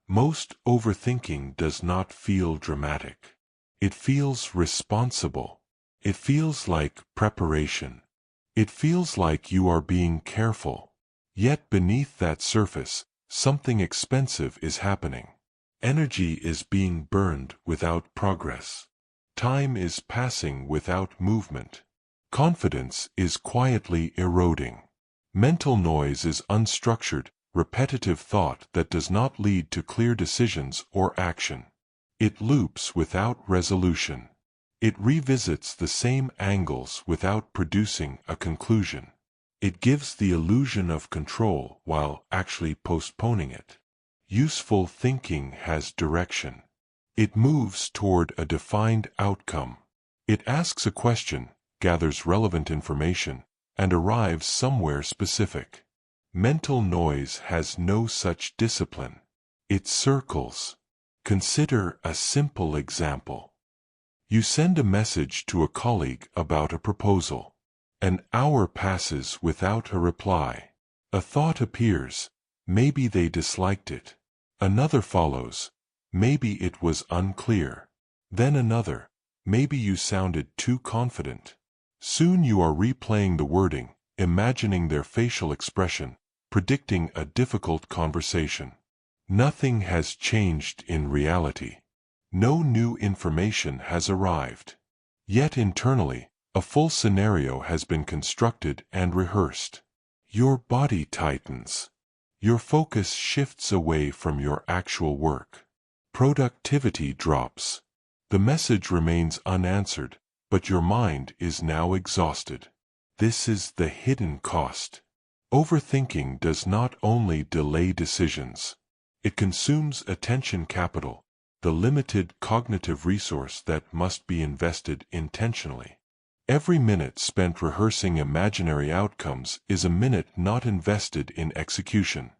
Most overthinking does not feel dramatic. It feels responsible. It feels like preparation. It feels like you are being careful. Yet beneath that surface, something expensive is happening. Energy is being burned without progress. Time is passing without movement. Confidence is quietly eroding. Mental noise is unstructured, repetitive thought that does not lead to clear decisions or action. It loops without resolution. It revisits the same angles without producing a conclusion. It gives the illusion of control while actually postponing it. Useful thinking has direction. It moves toward a defined outcome. It asks a question, gathers relevant information, and arrives somewhere specific. Mental noise has no such discipline. It circles. Consider a simple example. You send a message to a colleague about a proposal. An hour passes without a reply. A thought appears, maybe they disliked it. Another follows, maybe it was unclear. Then another, maybe you sounded too confident. Soon you are replaying the wording, imagining their facial expression, predicting a difficult conversation. Nothing has changed in reality. No new information has arrived. Yet internally, a full scenario has been constructed and rehearsed. Your body tightens. Your focus shifts away from your actual work. Productivity drops. The message remains unanswered, but your mind is now exhausted. This is the hidden cost. Overthinking does not only delay decisions. It consumes attention capital, the limited cognitive resource that must be invested intentionally. Every minute spent rehearsing imaginary outcomes is a minute not invested in execution.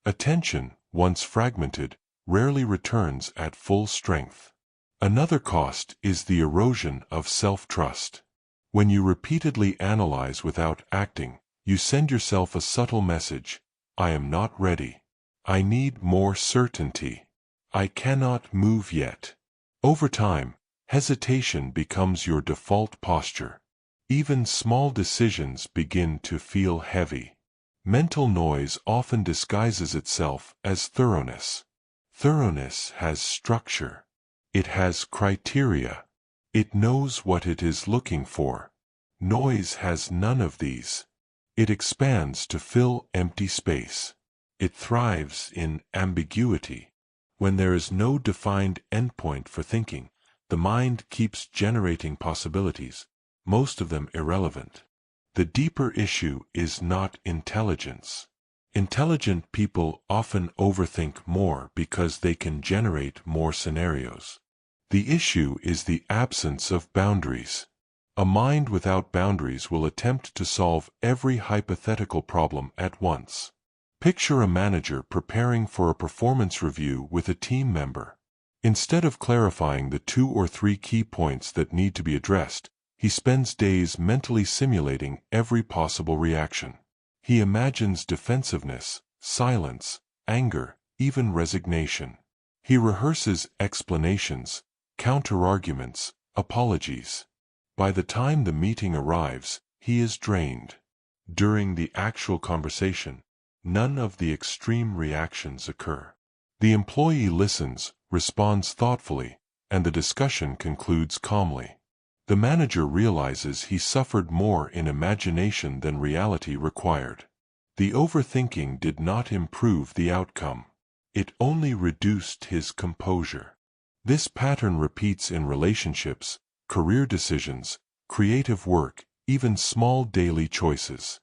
Attention, once fragmented, rarely returns at full strength. Another cost is the erosion of self-trust. When you repeatedly analyze without acting, you send yourself a subtle message: I am not ready. I need more certainty. I cannot move yet. Over time, hesitation becomes your default posture. Even small decisions begin to feel heavy. Mental noise often disguises itself as thoroughness. Thoroughness has structure. It has criteria. It knows what it is looking for. Noise has none of these. It expands to fill empty space. It thrives in ambiguity. When there is no defined endpoint for thinking, the mind keeps generating possibilities, most of them irrelevant. The deeper issue is not intelligence. Intelligent people often overthink more because they can generate more scenarios. The issue is the absence of boundaries. A mind without boundaries will attempt to solve every hypothetical problem at once. Picture a manager preparing for a performance review with a team member. Instead of clarifying the 2 or 3 key points that need to be addressed, he spends days mentally simulating every possible reaction. He imagines defensiveness, silence, anger, even resignation. He rehearses explanations, counterarguments, apologies. By the time the meeting arrives, he is drained. During the actual conversation, none of the extreme reactions occur. The employee listens, responds thoughtfully, and the discussion concludes calmly. The manager realizes he suffered more in imagination than reality required. The overthinking did not improve the outcome. It only reduced his composure. This pattern repeats in relationships, career decisions, creative work, even small daily choices.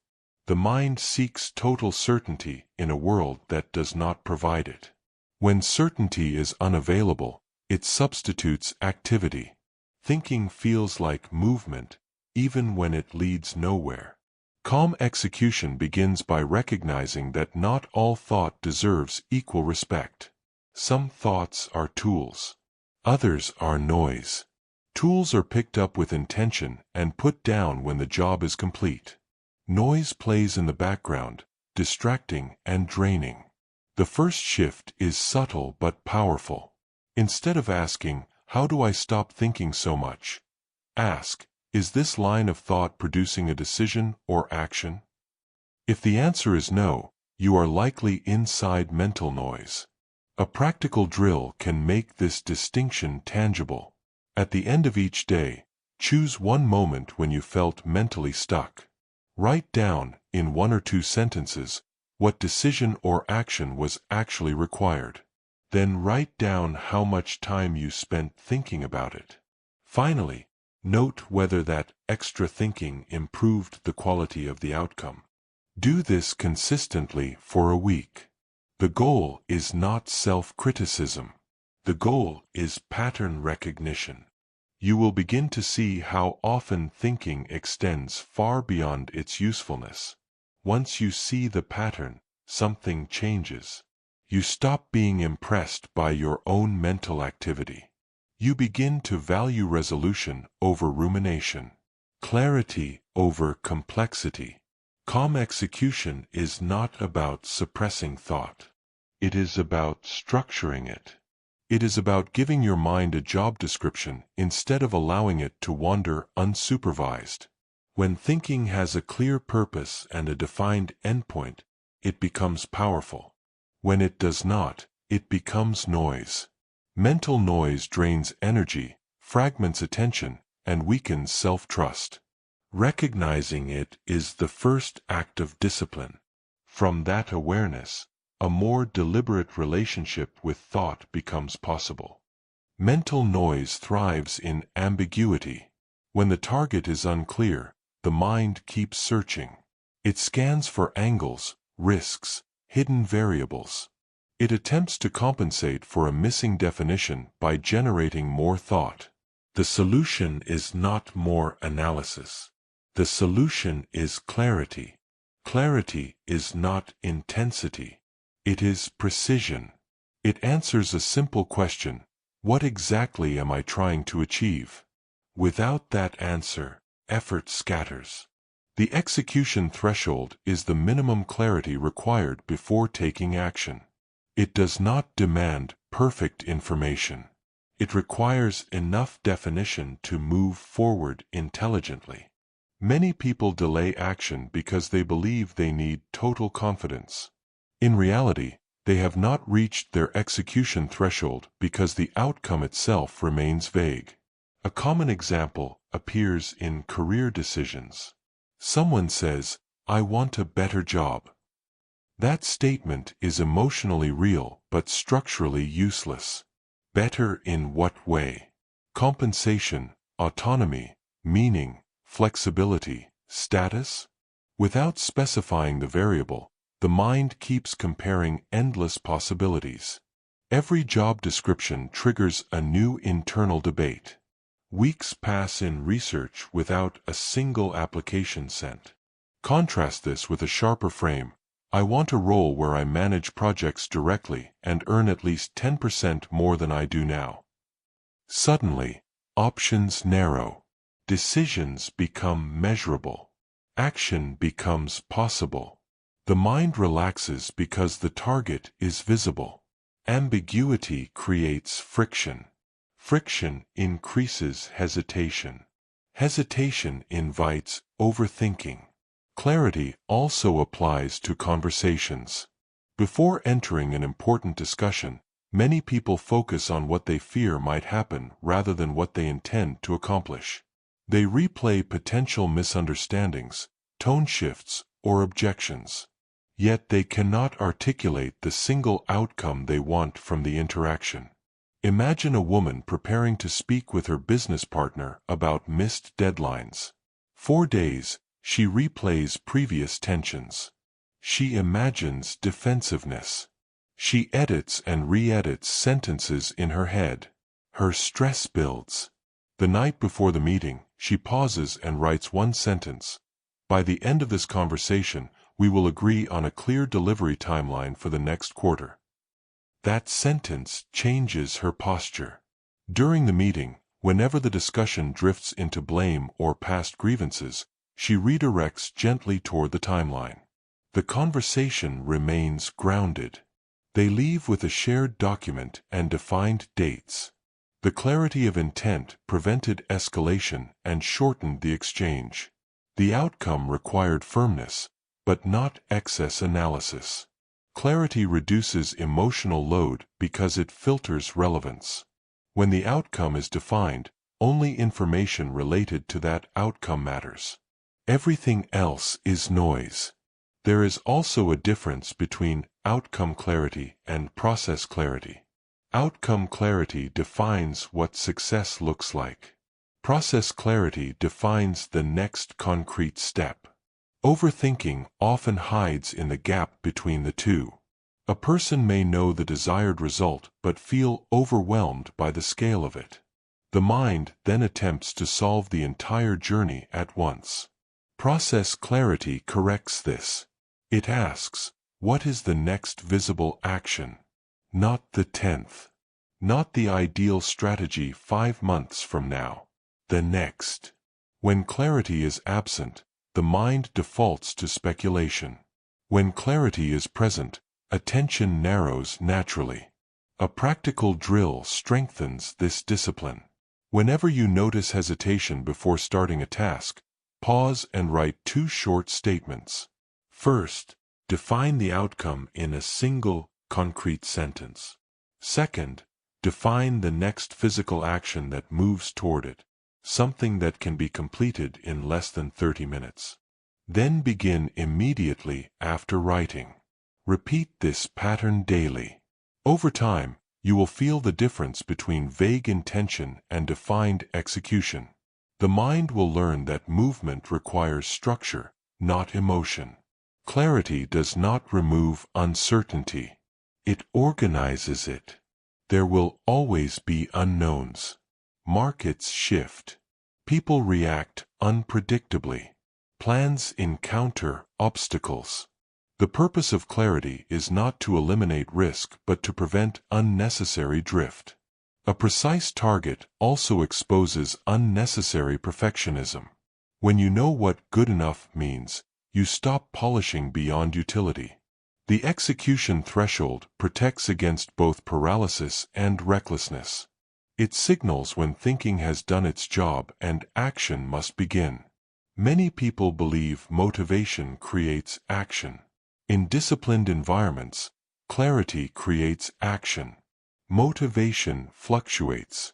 The mind seeks total certainty in a world that does not provide it. When certainty is unavailable, it substitutes activity. Thinking feels like movement, even when it leads nowhere. Calm execution begins by recognizing that not all thought deserves equal respect. Some thoughts are tools. Others are noise. Tools are picked up with intention and put down when the job is complete. Noise plays in the background, distracting and draining. The first shift is subtle but powerful. Instead of asking, "How do I stop thinking so much?" ask, "Is this line of thought producing a decision or action?" If the answer is no, you are likely inside mental noise. A practical drill can make this distinction tangible. At the end of each day, choose one moment when you felt mentally stuck. Write down, in 1 or 2 sentences, what decision or action was actually required. Then write down how much time you spent thinking about it. Finally, note whether that extra thinking improved the quality of the outcome. Do this consistently for a week. The goal is not self-criticism. The goal is pattern recognition. You will begin to see how often thinking extends far beyond its usefulness. Once you see the pattern, something changes. You stop being impressed by your own mental activity. You begin to value resolution over rumination, clarity over complexity. Calm execution is not about suppressing thought. It is about structuring it. It is about giving your mind a job description instead of allowing it to wander unsupervised. When thinking has a clear purpose and a defined endpoint, it becomes powerful. When it does not, it becomes noise. Mental noise drains energy, fragments attention, and weakens self-trust. Recognizing it is the first act of discipline. From that awareness, a more deliberate relationship with thought becomes possible. Mental noise thrives in ambiguity. When the target is unclear, the mind keeps searching. It scans for angles, risks, hidden variables. It attempts to compensate for a missing definition by generating more thought. The solution is not more analysis. The solution is clarity. Clarity is not intensity. It is precision. It answers a simple question: what exactly am I trying to achieve? Without that answer, effort scatters. The execution threshold is the minimum clarity required before taking action. It does not demand perfect information. It requires enough definition to move forward intelligently. Many people delay action because they believe they need total confidence. In reality, they have not reached their execution threshold because the outcome itself remains vague. A common example appears in career decisions. Someone says, "I want a better job." That statement is emotionally real but structurally useless. Better in what way? Compensation, autonomy, meaning, flexibility, status? Without specifying the variable, the mind keeps comparing endless possibilities. Every job description triggers a new internal debate. Weeks pass in research without a single application sent. Contrast this with a sharper frame. I want a role where I manage projects directly and earn at least 10% more than I do now. Suddenly, options narrow. Decisions become measurable. Action becomes possible. The mind relaxes because the target is visible. Ambiguity creates friction. Friction increases hesitation. Hesitation invites overthinking. Clarity also applies to conversations. Before entering an important discussion, many people focus on what they fear might happen rather than what they intend to accomplish. They replay potential misunderstandings, tone shifts, or objections. Yet they cannot articulate the single outcome they want from the interaction. Imagine a woman preparing to speak with her business partner about missed deadlines. 4 days, she replays previous tensions. She imagines defensiveness. She edits and re-edits sentences in her head. Her stress builds. The night before the meeting, she pauses and writes one sentence. By the end of this conversation, we will agree on a clear delivery timeline for the next quarter. That sentence changes her posture. During the meeting, whenever the discussion drifts into blame or past grievances, she redirects gently toward the timeline. The conversation remains grounded. They leave with a shared document and defined dates. The clarity of intent prevented escalation and shortened the exchange. The outcome required firmness, but not excess analysis. Clarity reduces emotional load because it filters relevance. When the outcome is defined, only information related to that outcome matters. Everything else is noise. There is also a difference between outcome clarity and process clarity. Outcome clarity defines what success looks like. Process clarity defines the next concrete step. Overthinking often hides in the gap between the two. A person may know the desired result but feel overwhelmed by the scale of it. The mind then attempts to solve the entire journey at once. Process clarity corrects this. It asks, what is the next visible action? Not the 10th. Not the ideal strategy 5 months from now. The next. When clarity is absent, the mind defaults to speculation. When clarity is present, attention narrows naturally. A practical drill strengthens this discipline. Whenever you notice hesitation before starting a task, pause and write 2 short statements. First, define the outcome in a single, concrete sentence. Second, define the next physical action that moves toward it, something that can be completed in less than 30 minutes. Then begin immediately after writing. Repeat this pattern daily. Over time, you will feel the difference between vague intention and defined execution. The mind will learn that movement requires structure, not emotion. Clarity does not remove uncertainty. It organizes it. There will always be unknowns. Markets shift. People react unpredictably. Plans encounter obstacles. The purpose of clarity is not to eliminate risk but to prevent unnecessary drift. A precise target also exposes unnecessary perfectionism. When you know what good enough means, you stop polishing beyond utility. The execution threshold protects against both paralysis and recklessness. It signals when thinking has done its job and action must begin. Many people believe motivation creates action. In disciplined environments, clarity creates action. Motivation fluctuates.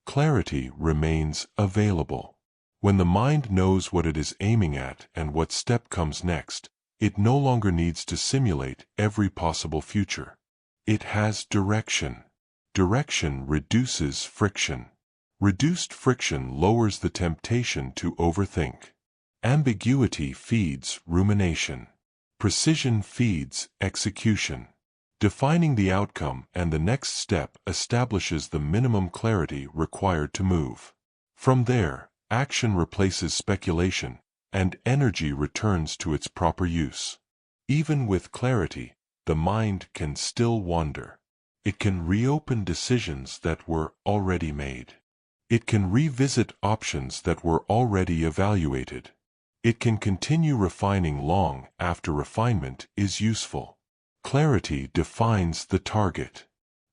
Clarity remains available. When the mind knows what it is aiming at and what step comes next, it no longer needs to simulate every possible future. It has direction. Direction reduces friction. Reduced friction lowers the temptation to overthink. Ambiguity feeds rumination. Precision feeds execution. Defining the outcome and the next step establishes the minimum clarity required to move. From there, action replaces speculation, and energy returns to its proper use. Even with clarity, the mind can still wander. It can reopen decisions that were already made. It can revisit options that were already evaluated. It can continue refining long after refinement is useful. Clarity defines the target.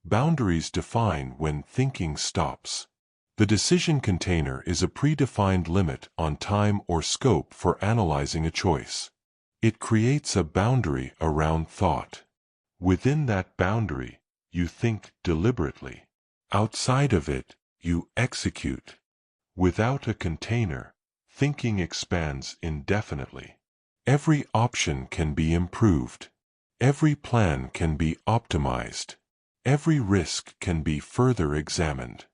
Boundaries define when thinking stops. The decision container is a predefined limit on time or scope for analyzing a choice. It creates a boundary around thought. Within that boundary, you think deliberately. Outside of it, you execute. Without a container, thinking expands indefinitely. Every option can be improved. Every plan can be optimized. Every risk can be further examined.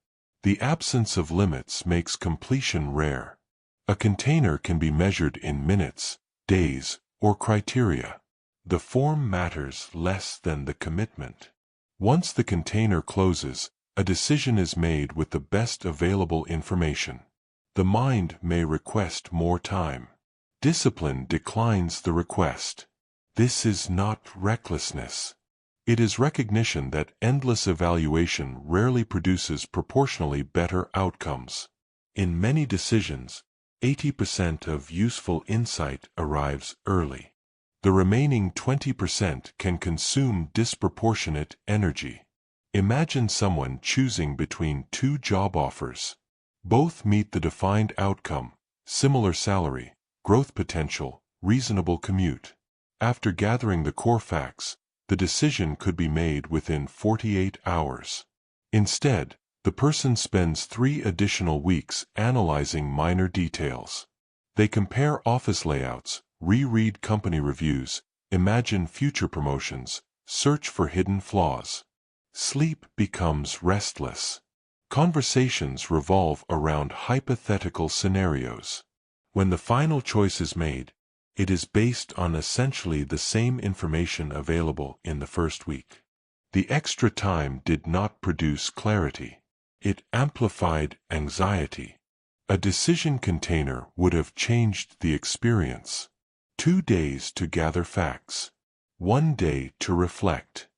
The absence of limits makes completion rare. A container can be measured in minutes, days, or criteria. The form matters less than the commitment. Once the container closes, a decision is made with the best available information. The mind may request more time. Discipline declines the request. This is not recklessness. It is recognition that endless evaluation rarely produces proportionally better outcomes. In many decisions, 80% of useful insight arrives early. The remaining 20% can consume disproportionate energy. Imagine someone choosing between two job offers. Both meet the defined outcome, similar salary, growth potential, reasonable commute. After gathering the core facts, the decision could be made within 48 hours. Instead, the person spends 3 additional weeks analyzing minor details. They compare office layouts, reread company reviews, imagine future promotions, search for hidden flaws. Sleep becomes restless. Conversations revolve around hypothetical scenarios. When the final choice is made, it is based on essentially the same information available in the first week. The extra time did not produce clarity. It amplified anxiety. A decision container would have changed the experience. 2 days to gather facts. 1 day to reflect.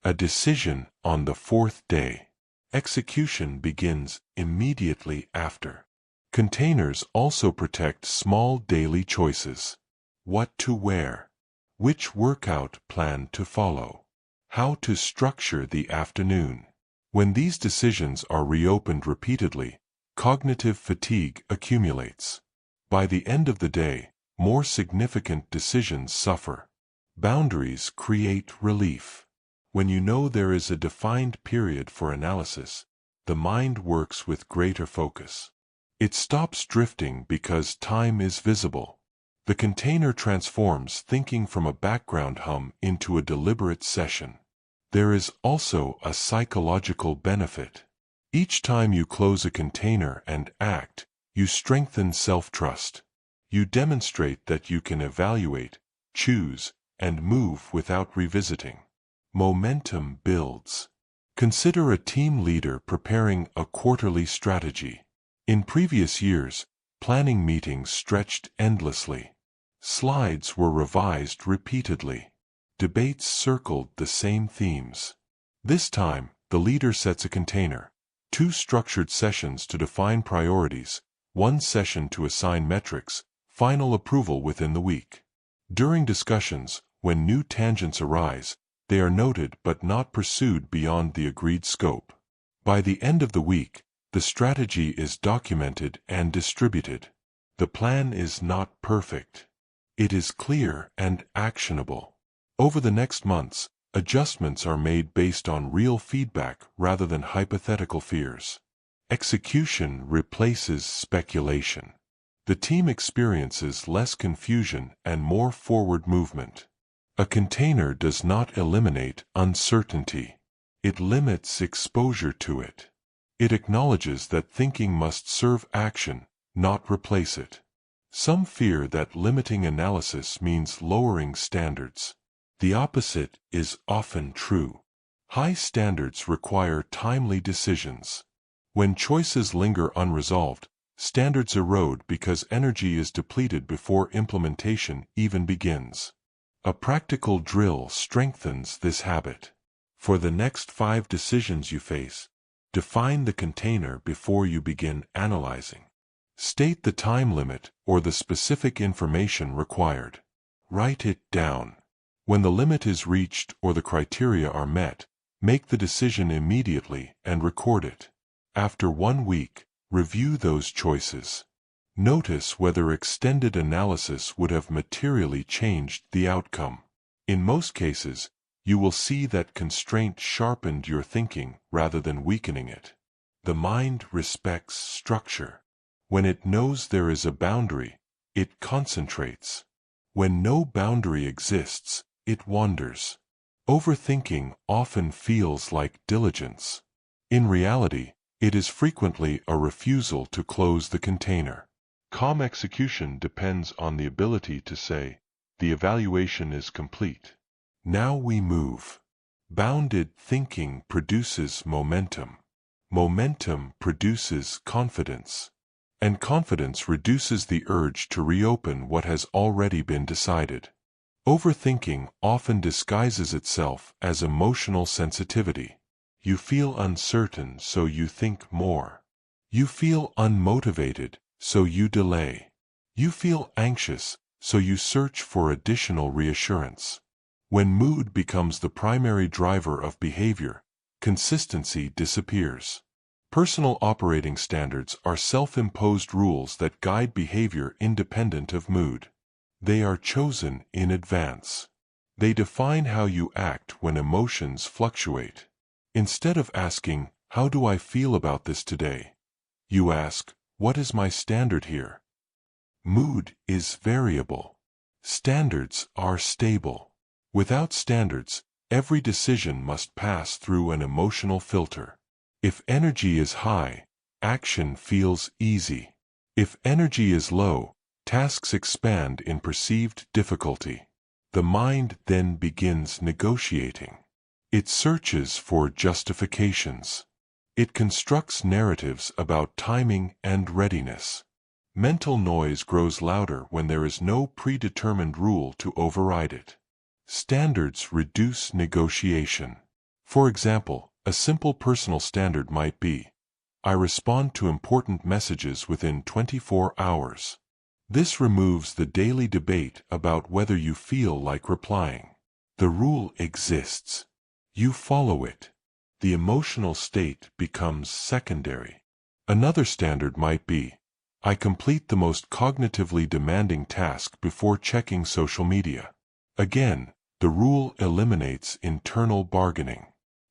A decision on the 4th day. Execution begins immediately after. Containers also protect small daily choices. What to wear. Which workout plan to follow. How to structure the afternoon. When these decisions are reopened repeatedly, cognitive fatigue accumulates. By the end of the day, more significant decisions suffer. Boundaries create relief. When you know there is a defined period for analysis, the mind works with greater focus. It stops drifting because time is visible. The container transforms thinking from a background hum into a deliberate session. There is also a psychological benefit. Each time you close a container and act, you strengthen self-trust. You demonstrate that you can evaluate, choose, and move without revisiting. Momentum builds. Consider a team leader preparing a quarterly strategy. In previous years, planning meetings stretched endlessly. Slides were revised repeatedly. Debates circled the same themes. This time, the leader sets a container. 2 structured sessions to define priorities, 1 session to assign metrics, final approval within the week. During discussions, when new tangents arise, they are noted but not pursued beyond the agreed scope. By the end of the week, the strategy is documented and distributed. The plan is not perfect. It is clear and actionable. Over the next months, adjustments are made based on real feedback rather than hypothetical fears. Execution replaces speculation. The team experiences less confusion and more forward movement. A container does not eliminate uncertainty. It limits exposure to it. It acknowledges that thinking must serve action, not replace it. Some fear that limiting analysis means lowering standards. The opposite is often true. High standards require timely decisions. When choices linger unresolved, standards erode because energy is depleted before implementation even begins. A practical drill strengthens this habit. For the next 5 decisions you face, define the container before you begin analyzing. State the time limit or the specific information required. Write it down. When the limit is reached or the criteria are met, make the decision immediately and record it. After 1 week, review those choices. Notice whether extended analysis would have materially changed the outcome. In most cases, you will see that constraint sharpened your thinking rather than weakening it. The mind respects structure. When it knows there is a boundary, it concentrates. When no boundary exists, it wanders. Overthinking often feels like diligence. In reality, it is frequently a refusal to close the container. Calm execution depends on the ability to say, "The evaluation is complete. Now we move." Bounded thinking produces momentum. Momentum produces confidence. And confidence reduces the urge to reopen what has already been decided. Overthinking often disguises itself as emotional sensitivity. You feel uncertain, so you think more. You feel unmotivated, so you delay. You feel anxious, so you search for additional reassurance. When mood becomes the primary driver of behavior, consistency disappears. Personal operating standards are self-imposed rules that guide behavior independent of mood. They are chosen in advance. They define how you act when emotions fluctuate. Instead of asking, "How do I feel about this today?" you ask, "What is my standard here?" Mood is variable. Standards are stable. Without standards, every decision must pass through an emotional filter. If energy is high, action feels easy. If energy is low, tasks expand in perceived difficulty. The mind then begins negotiating. It searches for justifications. It constructs narratives about timing and readiness. Mental noise grows louder when there is no predetermined rule to override it. Standards reduce negotiation. For example, a simple personal standard might be, "I respond to important messages within 24 hours. This removes the daily debate about whether you feel like replying. The rule exists. You follow it. The emotional state becomes secondary. Another standard might be, "I complete the most cognitively demanding task before checking social media." Again, the rule eliminates internal bargaining.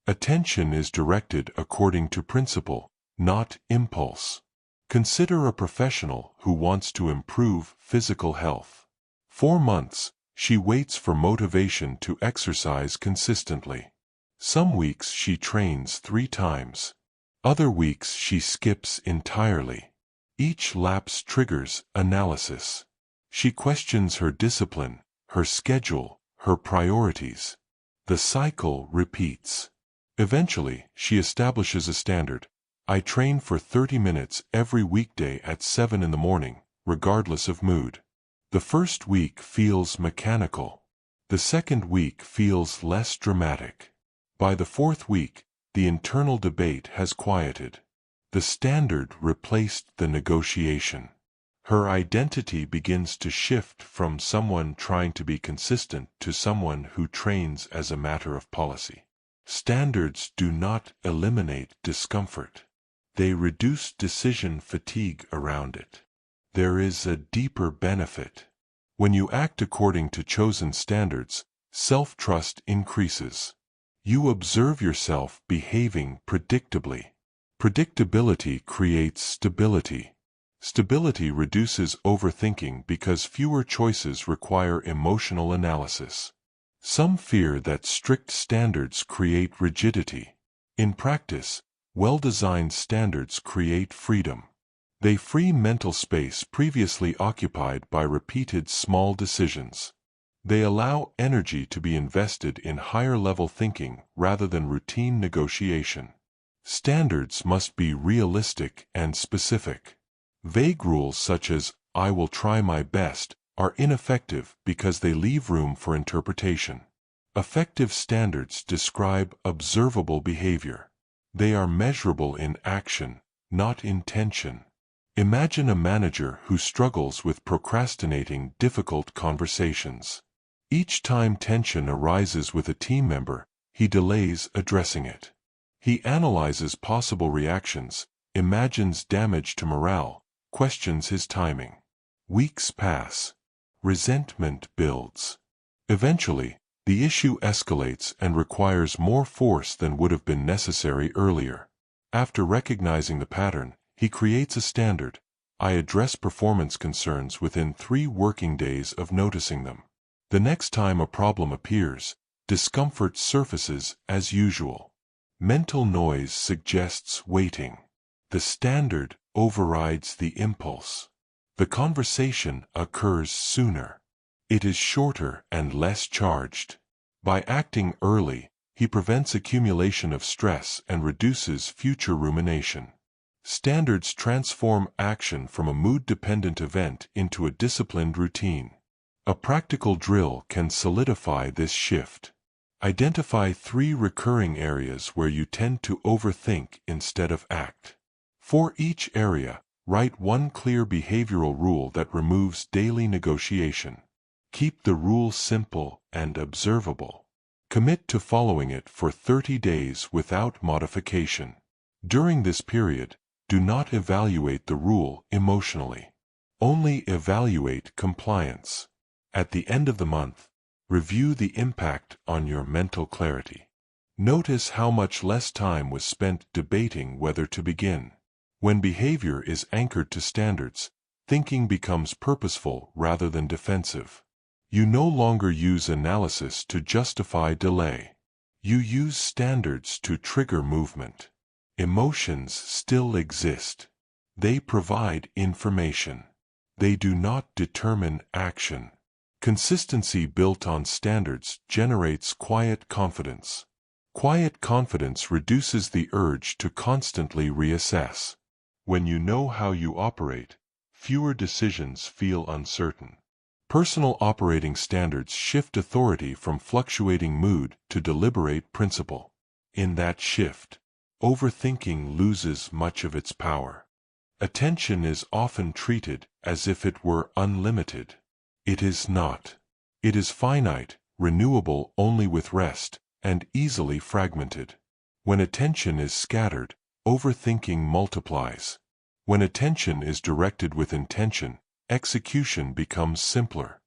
Attention is directed according to principle, not impulse. Consider a professional who wants to improve physical health. For months, she waits for motivation to exercise consistently. Some weeks she trains 3 times. Other weeks she skips entirely. Each lapse triggers analysis. She questions her discipline, her schedule, her priorities. The cycle repeats. Eventually, she establishes a standard. "I train for 30 minutes every weekday at 7 in the morning, regardless of mood." The first week feels mechanical. The second week feels less dramatic. By the 4th week, the internal debate has quieted. The standard replaced the negotiation. Her identity begins to shift from someone trying to be consistent to someone who trains as a matter of policy. Standards do not eliminate discomfort. They reduce decision fatigue around it. There is a deeper benefit. When you act according to chosen standards, self-trust increases. You observe yourself behaving predictably. Predictability creates stability. Stability reduces overthinking because fewer choices require emotional analysis. Some fear that strict standards create rigidity. In practice, well-designed standards create freedom. They free mental space previously occupied by repeated small decisions. They allow energy to be invested in higher-level thinking rather than routine negotiation. Standards must be realistic and specific. Vague rules such as, "I will try my best," are ineffective because they leave room for interpretation. Effective standards describe observable behavior. They are measurable in action, not intention. Imagine a manager who struggles with procrastinating difficult conversations. Each time tension arises with a team member, he delays addressing it. He analyzes possible reactions, imagines damage to morale, questions his timing. Weeks pass. Resentment builds. Eventually, the issue escalates and requires more force than would have been necessary earlier. After recognizing the pattern, he creates a standard. "I address performance concerns within 3 working days of noticing them." The next time a problem appears, discomfort surfaces as usual. Mental noise suggests waiting. The standard overrides the impulse. The conversation occurs sooner. It is shorter and less charged. By acting early, he prevents accumulation of stress and reduces future rumination. Standards transform action from a mood-dependent event into a disciplined routine. A practical drill can solidify this shift. Identify 3 recurring areas where you tend to overthink instead of act. For each area, Write one clear behavioral rule that removes daily negotiation. Keep the rule simple and observable. Commit to following it for 30 days without modification. During this period, do not evaluate the rule emotionally. Only evaluate compliance. At the end of the month, review the impact on your mental clarity. Notice how much less time was spent debating whether to begin. When behavior is anchored to standards, thinking becomes purposeful rather than defensive. You no longer use analysis to justify delay. You use standards to trigger movement. Emotions still exist. They provide information. They do not determine action. Consistency built on standards generates quiet confidence. Quiet confidence reduces the urge to constantly reassess. When you know how you operate, fewer decisions feel uncertain. Personal operating standards shift authority from fluctuating mood to deliberate principle. In that shift, overthinking loses much of its power. Attention is often treated as if it were unlimited. It is not. It is finite, renewable only with rest, and easily fragmented. When attention is scattered, overthinking multiplies. When attention is directed with intention, execution becomes simpler.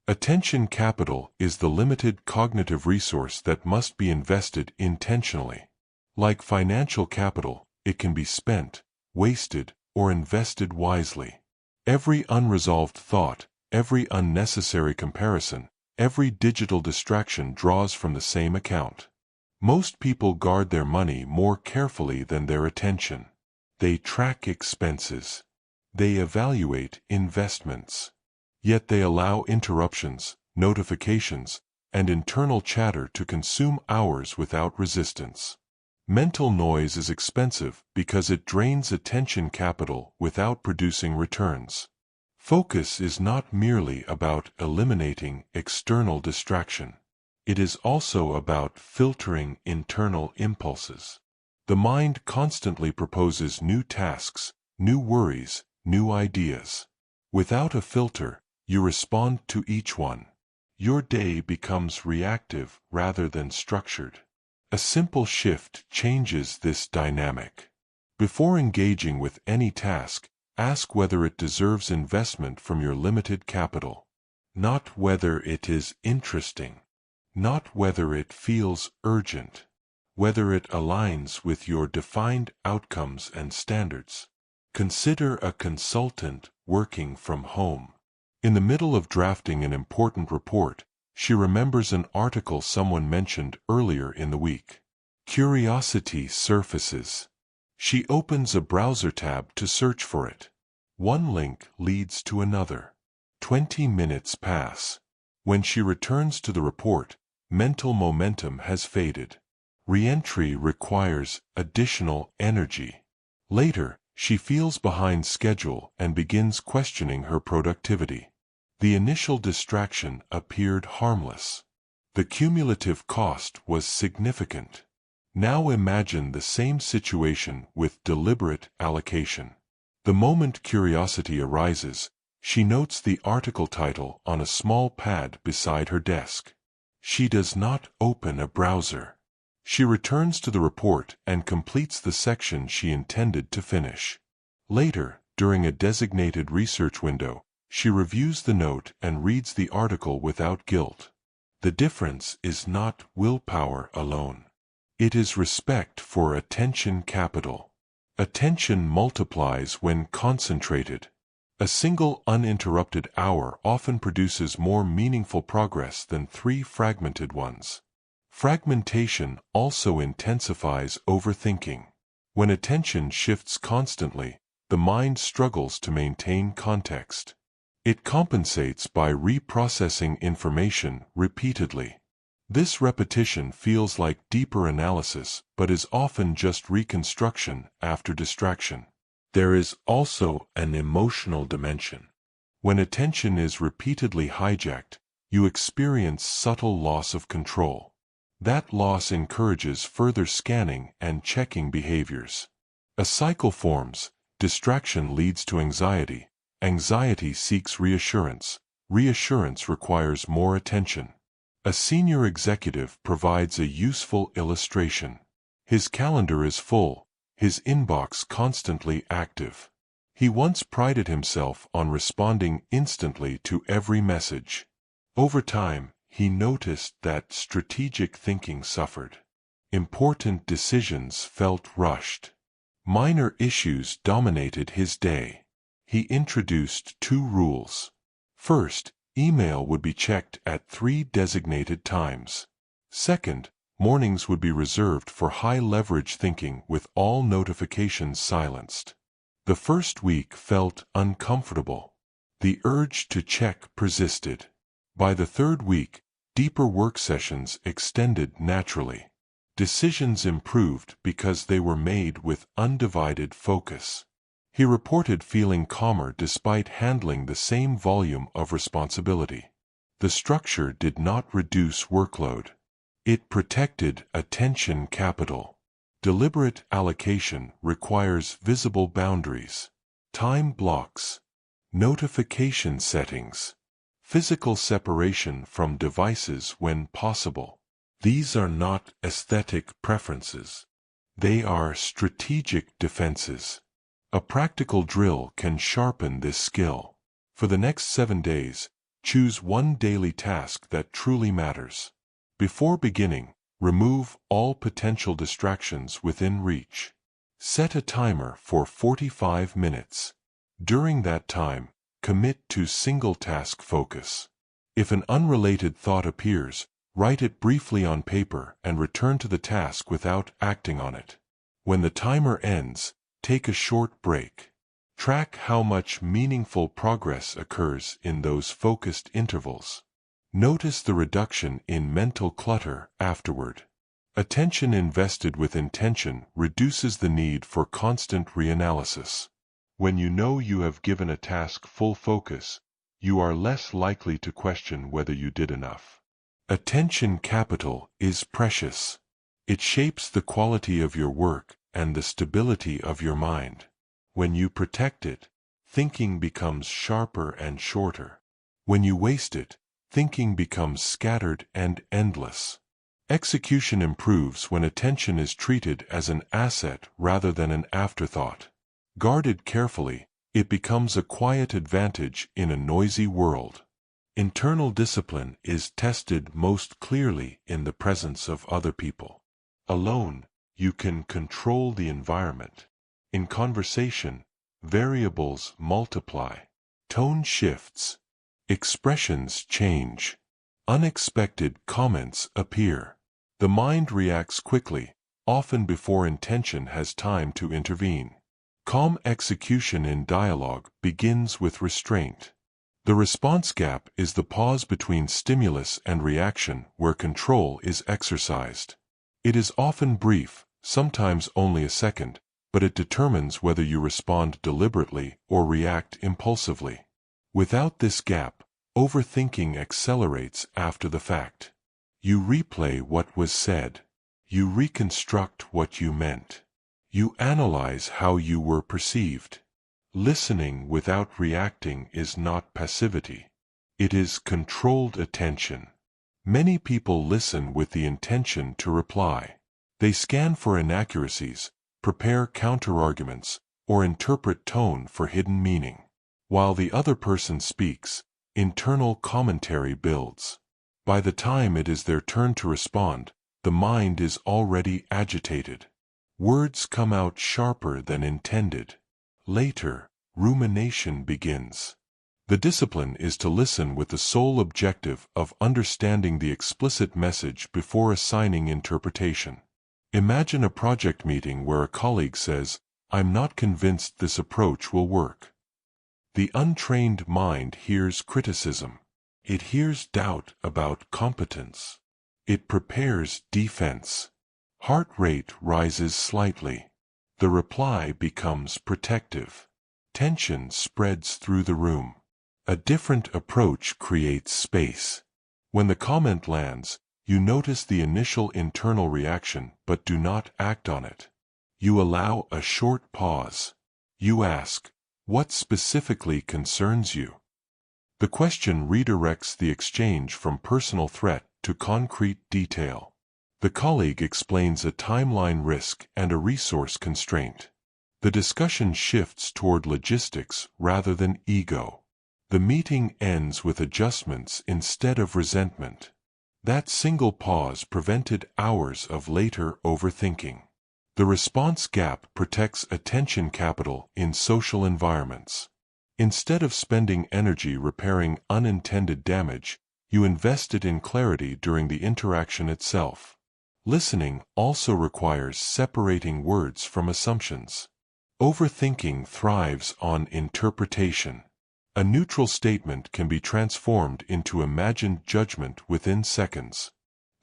Attention capital is the limited cognitive resource that must be invested intentionally. Like financial capital, it can be spent, wasted, or invested wisely. Every unresolved thought, every unnecessary comparison, every digital distraction draws from the same account. Most people guard their money more carefully than their attention. They track expenses. They evaluate investments. Yet they allow interruptions, notifications, and internal chatter to consume hours without resistance. Mental noise is expensive because it drains attention capital without producing returns. Focus is not merely about eliminating external distraction. It is also about filtering internal impulses. The mind constantly proposes new tasks, new worries, new ideas. Without a filter, you respond to each one. Your day becomes reactive rather than structured. A simple shift changes this dynamic. Before engaging with any task, ask whether it deserves investment from your limited capital. Not whether it is interesting. Not whether it feels urgent. Whether it aligns with your defined outcomes and standards. Consider a consultant working from home. In the middle of drafting an important report, she remembers an article someone mentioned earlier in the week. Curiosity surfaces. She opens a browser tab to search for it. One link leads to another. 20 minutes pass. When she returns to the report, mental momentum has faded. Re-entry requires additional energy. Later, she feels behind schedule and begins questioning her productivity. The initial distraction appeared harmless. The cumulative cost was significant. Now imagine the same situation with deliberate allocation. The moment curiosity arises, she notes the article title on a small pad beside her desk. She does not open a browser. She returns to the report and completes the section she intended to finish. Later, during a designated research window, she reviews the note and reads the article without guilt. The difference is not willpower alone. It is respect for attention capital. Attention multiplies when concentrated. A single uninterrupted hour often produces more meaningful progress than 3 fragmented ones. Fragmentation also intensifies overthinking. When attention shifts constantly, the mind struggles to maintain context. It compensates by reprocessing information repeatedly. This repetition feels like deeper analysis, but is often just reconstruction after distraction. There is also an emotional dimension. When attention is repeatedly hijacked, you experience subtle loss of control. That loss encourages further scanning and checking behaviors. A cycle forms. Distraction leads to anxiety. Anxiety seeks reassurance. Reassurance requires more attention. A senior executive provides a useful illustration. His calendar is full, his inbox constantly active. He once prided himself on responding instantly to every message. Over time, he noticed that strategic thinking suffered. Important decisions felt rushed. Minor issues dominated his day. He introduced 2 rules. First, email would be checked at 3 designated times. Second, mornings would be reserved for high-leverage thinking with all notifications silenced. The first week felt uncomfortable. The urge to check persisted. By the 3rd week, deeper work sessions extended naturally. Decisions improved because they were made with undivided focus. He reported feeling calmer despite handling the same volume of responsibility. The structure did not reduce workload. It protected attention capital. Deliberate allocation requires visible boundaries. Time blocks. Notification settings. Physical separation from devices when possible. These are not aesthetic preferences. They are strategic defenses. A practical drill can sharpen this skill. For the next 7 days, choose one daily task that truly matters. Before beginning, remove all potential distractions within reach. Set a timer for 45 minutes. During that time, commit to single-task focus. If an unrelated thought appears, write it briefly on paper and return to the task without acting on it. When the timer ends, take a short break. Track how much meaningful progress occurs in those focused intervals. Notice the reduction in mental clutter afterward. Attention invested with intention reduces the need for constant reanalysis. When you know you have given a task full focus, you are less likely to question whether you did enough. Attention capital is precious. It shapes the quality of your work and the stability of your mind. When you protect it, thinking becomes sharper and shorter. When you waste it, thinking becomes scattered and endless. Execution improves when attention is treated as an asset rather than an afterthought. Guarded carefully, it becomes a quiet advantage in a noisy world. Internal discipline is tested most clearly in the presence of other people. Alone, you can control the environment. In conversation, variables multiply. Tone shifts. Expressions change. Unexpected comments appear. The mind reacts quickly, often before intention has time to intervene. Calm execution in dialogue begins with restraint. The response gap is the pause between stimulus and reaction where control is exercised. It is often brief, sometimes only a second, but it determines whether you respond deliberately or react impulsively. Without this gap, overthinking accelerates after the fact. You replay what was said. You reconstruct what you meant. You analyze how you were perceived. Listening without reacting is not passivity. It is controlled attention. Many people listen with the intention to reply. They scan for inaccuracies, prepare counterarguments, or interpret tone for hidden meaning. While the other person speaks, internal commentary builds. By the time it is their turn to respond, the mind is already agitated. Words come out sharper than intended. Later, rumination begins. The discipline is to listen with the sole objective of understanding the explicit message before assigning interpretation. Imagine a project meeting where a colleague says, "I'm not convinced this approach will work." The untrained mind hears criticism. It hears doubt about competence. It prepares defense. Heart rate rises slightly. The reply becomes protective. Tension spreads through the room. A different approach creates space. When the comment lands, you notice the initial internal reaction but do not act on it. You allow a short pause. You ask, "What specifically concerns you?" The question redirects the exchange from personal threat to concrete detail. The colleague explains a timeline risk and a resource constraint. The discussion shifts toward logistics rather than ego. The meeting ends with adjustments instead of resentment. That single pause prevented hours of later overthinking. The response gap protects attention capital in social environments. Instead of spending energy repairing unintended damage, you invest it in clarity during the interaction itself. Listening also requires separating words from assumptions. Overthinking thrives on interpretation. A neutral statement can be transformed into imagined judgment within seconds.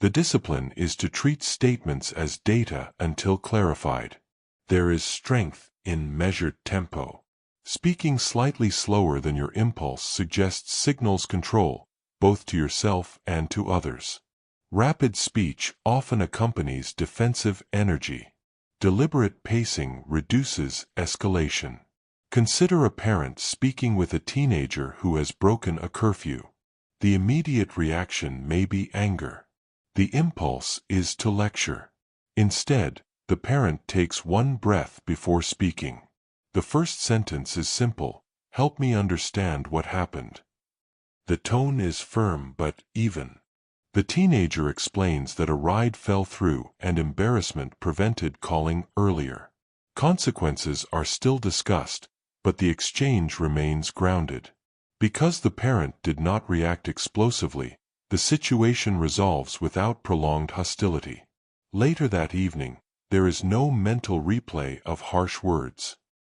The discipline is to treat statements as data until clarified. There is strength in measured tempo. Speaking slightly slower than your impulse suggests signals control, both to yourself and to others. Rapid speech often accompanies defensive energy. Deliberate pacing reduces escalation. Consider a parent speaking with a teenager who has broken a curfew. The immediate reaction may be anger. The impulse is to lecture. Instead, the parent takes one breath before speaking. The first sentence is simple: "Help me understand what happened." The tone is firm but even. The teenager explains that a ride fell through and embarrassment prevented calling earlier. Consequences are still discussed, but the exchange remains grounded. Because the parent did not react explosively, the situation resolves without prolonged hostility. Later that evening, there is no mental replay of harsh words.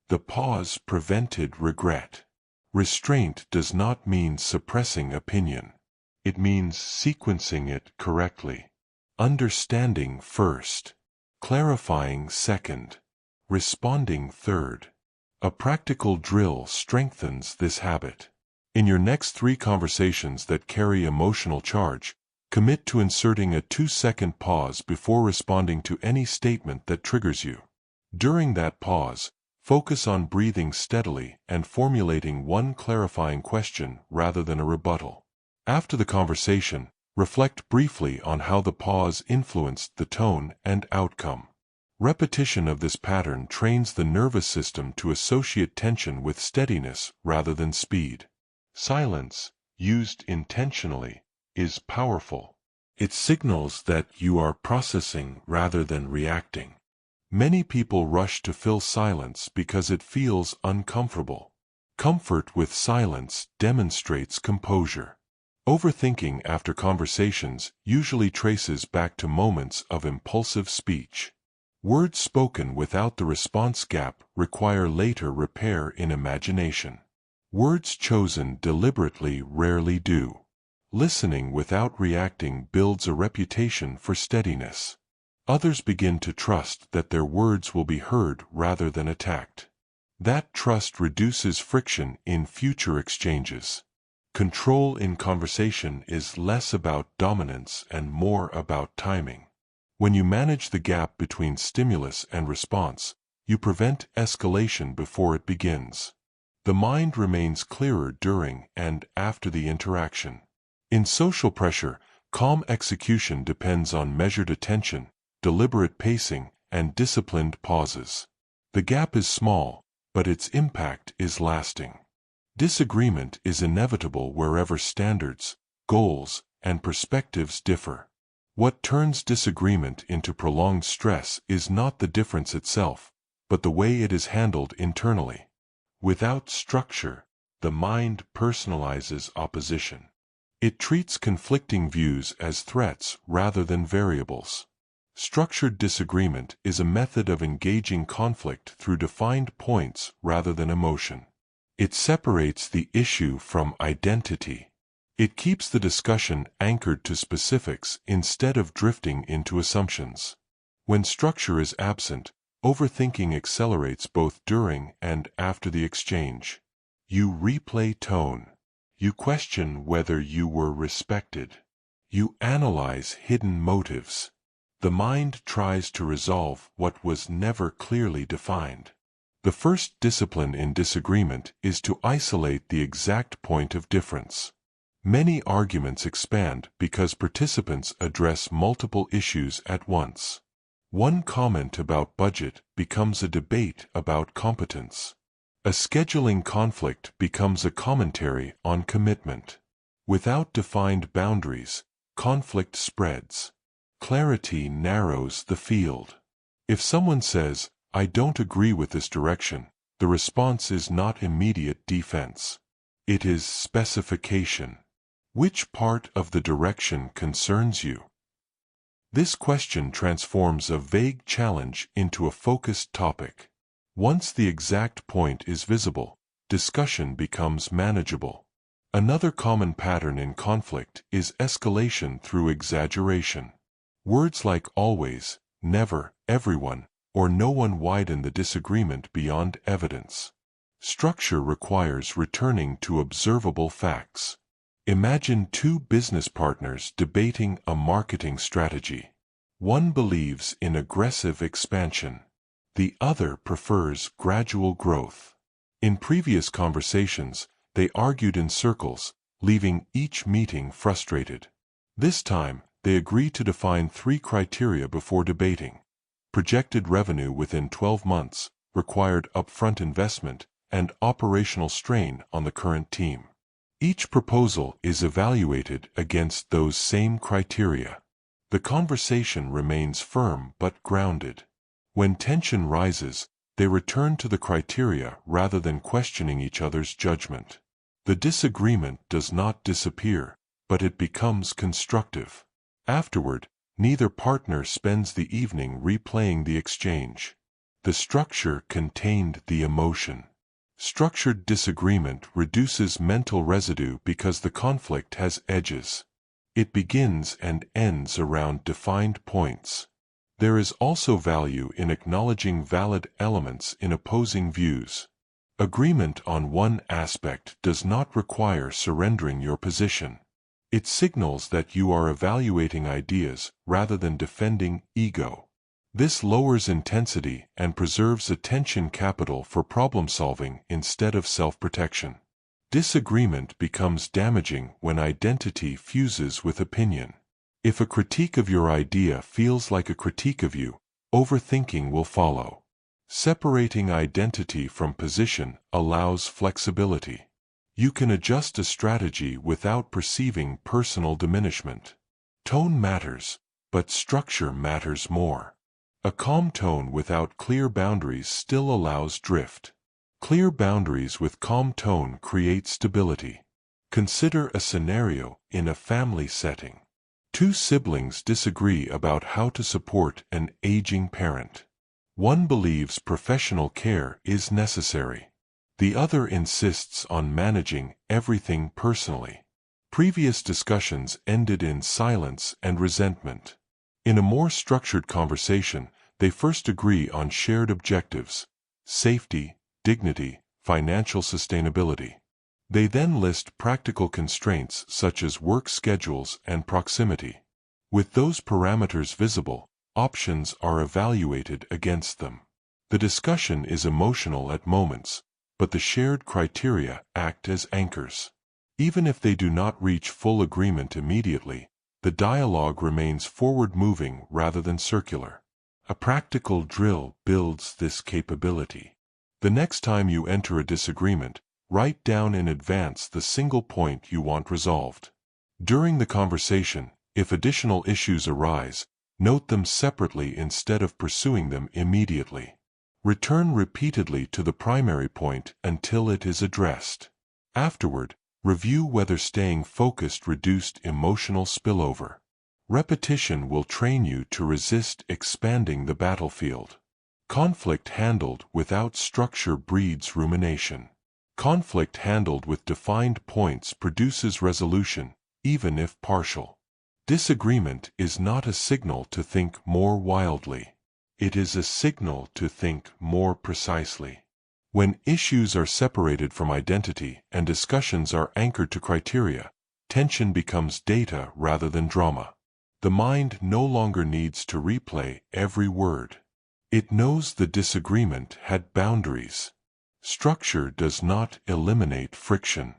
The pause prevented regret. Restraint does not mean suppressing opinion. It means sequencing it correctly. Understanding first. Clarifying second. Responding third. A practical drill strengthens this habit. In your next 3 conversations that carry emotional charge, commit to inserting a 2-second pause before responding to any statement that triggers you. During that pause, focus on breathing steadily and formulating one clarifying question rather than a rebuttal. After the conversation, reflect briefly on how the pause influenced the tone and outcome. Repetition of this pattern trains the nervous system to associate tension with steadiness rather than speed. Silence, used intentionally, is powerful. It signals that you are processing rather than reacting. Many people rush to fill silence because it feels uncomfortable. Comfort with silence demonstrates composure. Overthinking after conversations usually traces back to moments of impulsive speech. Words spoken without the response gap require later repair in imagination. Words chosen deliberately rarely do. Listening without reacting builds a reputation for steadiness. Others begin to trust that their words will be heard rather than attacked. That trust reduces friction in future exchanges. Control in conversation is less about dominance and more about timing. When you manage the gap between stimulus and response, you prevent escalation before it begins. The mind remains clearer during and after the interaction. In social pressure, calm execution depends on measured attention, deliberate pacing, and disciplined pauses. The gap is small, but its impact is lasting. Disagreement is inevitable wherever standards, goals, and perspectives differ. What turns disagreement into prolonged stress is not the difference itself, but the way it is handled internally. Without structure, the mind personalizes opposition. It treats conflicting views as threats rather than variables. Structured disagreement is a method of engaging conflict through defined points rather than emotion. It separates the issue from identity. It keeps the discussion anchored to specifics instead of drifting into assumptions. When structure is absent, overthinking accelerates both during and after the exchange. You replay tone. You question whether you were respected. You analyze hidden motives. The mind tries to resolve what was never clearly defined. The first discipline in disagreement is to isolate the exact point of difference. Many arguments expand because participants address multiple issues at once. One comment about budget becomes a debate about competence. A scheduling conflict becomes a commentary on commitment. Without defined boundaries, conflict spreads. Clarity narrows the field. If someone says, "I don't agree with this direction," the response is not immediate defense. It is specification. Which part of the direction concerns you? This question transforms a vague challenge into a focused topic. Once the exact point is visible, discussion becomes manageable. Another common pattern in conflict is escalation through exaggeration. Words like always, never, everyone, or no one widen the disagreement beyond evidence. Structure requires returning to observable facts. Imagine two business partners debating a marketing strategy. One believes in aggressive expansion. The other prefers gradual growth. In previous conversations, they argued in circles, leaving each meeting frustrated. This time, they agree to define 3 criteria before debating: projected revenue within 12 months, required upfront investment, and operational strain on the current team. Each proposal is evaluated against those same criteria. The conversation remains firm but grounded. When tension rises, they return to the criteria rather than questioning each other's judgment. The disagreement does not disappear, but it becomes constructive. Afterward, neither partner spends the evening replaying the exchange. The structure contained the emotion. Structured disagreement reduces mental residue because the conflict has edges. It begins and ends around defined points. There is also value in acknowledging valid elements in opposing views. Agreement on one aspect does not require surrendering your position. It signals that you are evaluating ideas rather than defending ego. This lowers intensity and preserves attention capital for problem-solving instead of self-protection. Disagreement becomes damaging when identity fuses with opinion. If a critique of your idea feels like a critique of you, overthinking will follow. Separating identity from position allows flexibility. You can adjust a strategy without perceiving personal diminishment. Tone matters, but structure matters more. A calm tone without clear boundaries still allows drift. Clear boundaries with calm tone create stability. Consider a scenario in a family setting. 2 siblings disagree about how to support an aging parent. One believes professional care is necessary. The other insists on managing everything personally. Previous discussions ended in silence and resentment. In a more structured conversation, they first agree on shared objectives: safety, dignity, financial sustainability. They then list practical constraints such as work schedules and proximity. With those parameters visible, options are evaluated against them. The discussion is emotional at moments, but the shared criteria act as anchors. Even if they do not reach full agreement immediately, the dialogue remains forward-moving rather than circular. A practical drill builds this capability. The next time you enter a disagreement, write down in advance the single point you want resolved. During the conversation, if additional issues arise, note them separately instead of pursuing them immediately. Return repeatedly to the primary point until it is addressed. Afterward, review whether staying focused reduced emotional spillover. Repetition will train you to resist expanding the battlefield. Conflict handled without structure breeds rumination. Conflict handled with defined points produces resolution, even if partial. Disagreement is not a signal to think more wildly. It is a signal to think more precisely. When issues are separated from identity and discussions are anchored to criteria, tension becomes data rather than drama. The mind no longer needs to replay every word. It knows the disagreement had boundaries. Structure does not eliminate friction.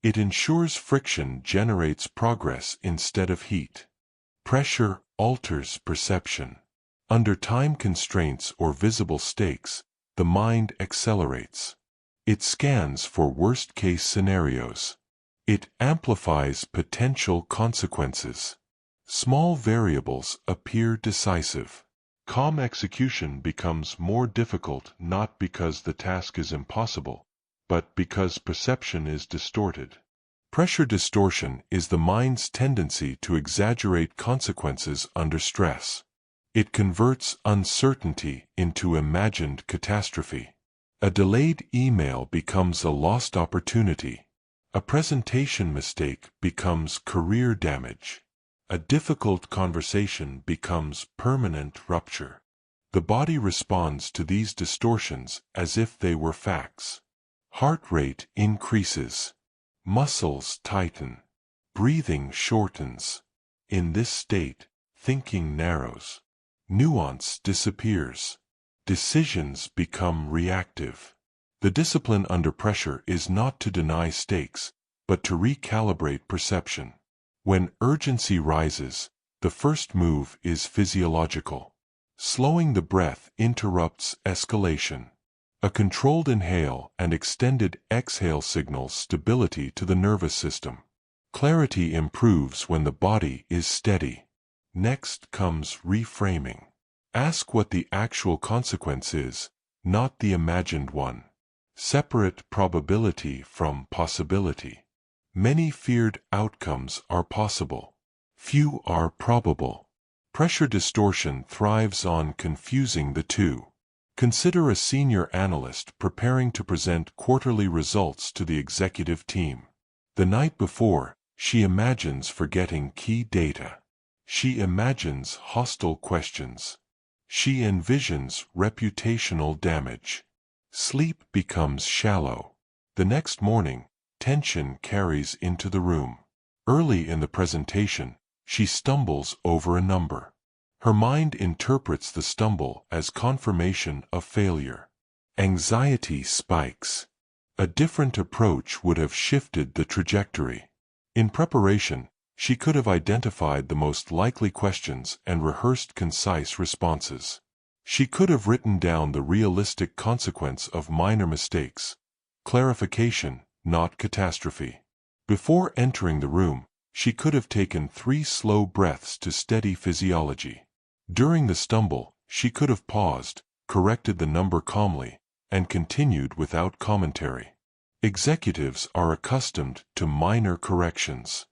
It ensures friction generates progress instead of heat. Pressure alters perception. Under time constraints or visible stakes, the mind accelerates. It scans for worst-case scenarios. It amplifies potential consequences. Small variables appear decisive. Calm execution becomes more difficult not because the task is impossible, but because perception is distorted. Pressure distortion is the mind's tendency to exaggerate consequences under stress. It converts uncertainty into imagined catastrophe. A delayed email becomes a lost opportunity. A presentation mistake becomes career damage. A difficult conversation becomes permanent rupture. The body responds to these distortions as if they were facts. Heart rate increases. Muscles tighten. Breathing shortens. In this state, thinking narrows. Nuance disappears. Decisions become reactive. The discipline under pressure is not to deny stakes, but to recalibrate perception. When urgency rises, the first move is physiological. Slowing the breath interrupts escalation. A controlled inhale and extended exhale signals stability to the nervous system. Clarity improves when the body is steady. Next comes reframing. Ask what the actual consequence is, not the imagined one. Separate probability from possibility. Many feared outcomes are possible. Few are probable. Pressure distortion thrives on confusing the two. Consider a senior analyst preparing to present quarterly results to the executive team. The night before, she imagines forgetting key data. She imagines hostile questions. She envisions reputational damage. Sleep becomes shallow. The next morning, tension carries into the room. Early in the presentation, she stumbles over a number. Her mind interprets the stumble as confirmation of failure. Anxiety spikes. A different approach would have shifted the trajectory. In preparation, she could have identified the most likely questions and rehearsed concise responses. She could have written down the realistic consequence of minor mistakes. Clarification, not catastrophe. Before entering the room, she could have taken 3 slow breaths to steady physiology. During the stumble, she could have paused, corrected the number calmly, and continued without commentary. Executives are accustomed to minor corrections.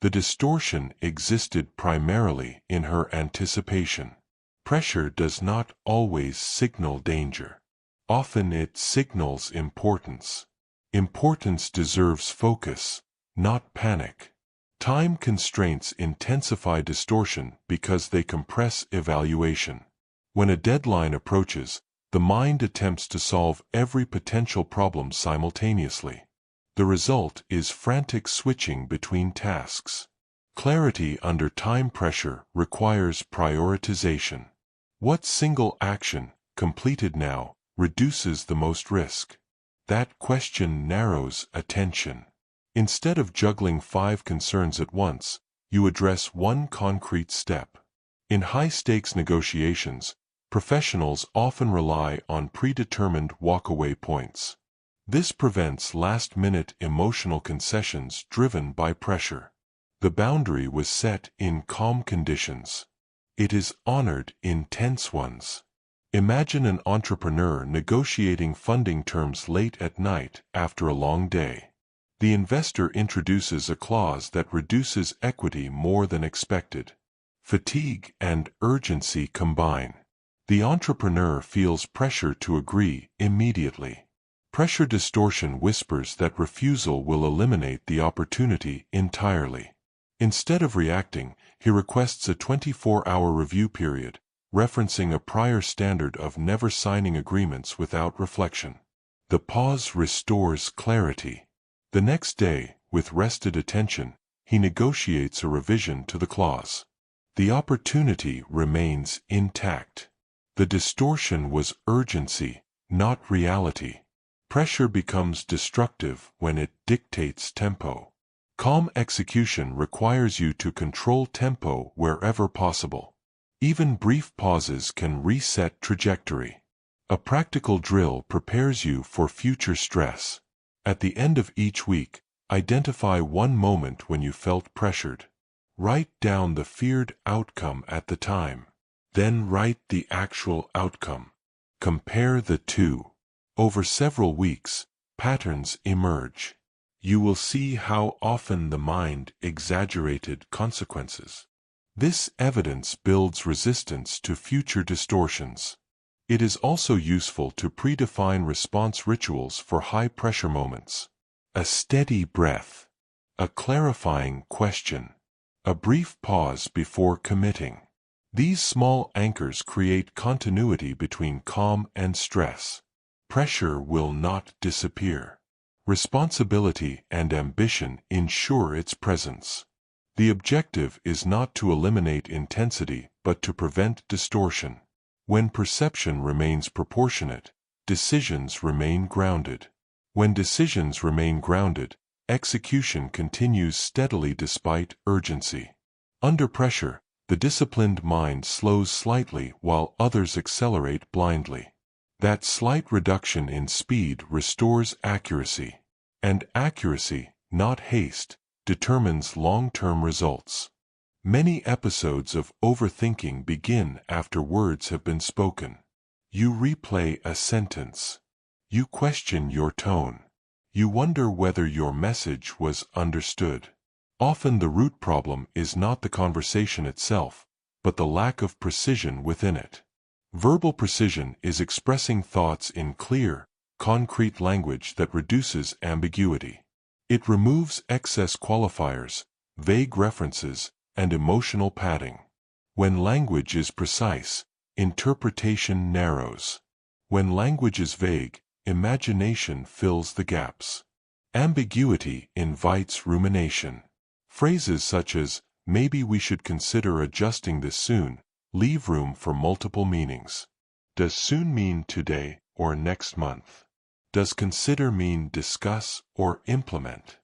The distortion existed primarily in her anticipation. Pressure does not always signal danger. Often it signals importance. Importance deserves focus, not panic. Time constraints intensify distortion because they compress evaluation. When a deadline approaches, the mind attempts to solve every potential problem simultaneously. The result is frantic switching between tasks. Clarity under time pressure requires prioritization. What single action, completed now, reduces the most risk? That question narrows attention. Instead of juggling 5 concerns at once, you address one concrete step. In high-stakes negotiations, professionals often rely on predetermined walkaway points. This prevents last-minute emotional concessions driven by pressure. The boundary was set in calm conditions. It is honored in tense ones. Imagine an entrepreneur negotiating funding terms late at night after a long day. The investor introduces a clause that reduces equity more than expected. Fatigue and urgency combine. The entrepreneur feels pressure to agree immediately. Pressure distortion whispers that refusal will eliminate the opportunity entirely. Instead of reacting, he requests a 24-hour review period, referencing a prior standard of never signing agreements without reflection. The pause restores clarity. The next day, with rested attention, he negotiates a revision to the clause. The opportunity remains intact. The distortion was urgency, not reality. Pressure becomes destructive when it dictates tempo. Calm execution requires you to control tempo wherever possible. Even brief pauses can reset trajectory. A practical drill prepares you for future stress. At the end of each week, identify one moment when you felt pressured. Write down the feared outcome at the time. Then write the actual outcome. Compare the two. Over several weeks, patterns emerge. You will see how often the mind exaggerated consequences. This evidence builds resistance to future distortions. It is also useful to predefine response rituals for high-pressure moments. A steady breath. A clarifying question. A brief pause before committing. These small anchors create continuity between calm and stress. Pressure will not disappear. Responsibility and ambition ensure its presence. The objective is not to eliminate intensity but to prevent distortion. When perception remains proportionate, decisions remain grounded. When decisions remain grounded, execution continues steadily despite urgency. Under pressure, the disciplined mind slows slightly while others accelerate blindly. That slight reduction in speed restores accuracy. And accuracy, not haste, determines long-term results. Many episodes of overthinking begin after words have been spoken. You replay a sentence. You question your tone. You wonder whether your message was understood. Often the root problem is not the conversation itself, but the lack of precision within it. Verbal precision is expressing thoughts in clear, concrete language that reduces ambiguity. It removes excess qualifiers, vague references, and emotional padding. When language is precise, interpretation narrows. When language is vague, imagination fills the gaps. Ambiguity invites rumination. Phrases such as, "Maybe we should consider adjusting this soon," leave room for multiple meanings. Does soon mean today or next month? Does consider mean discuss or implement?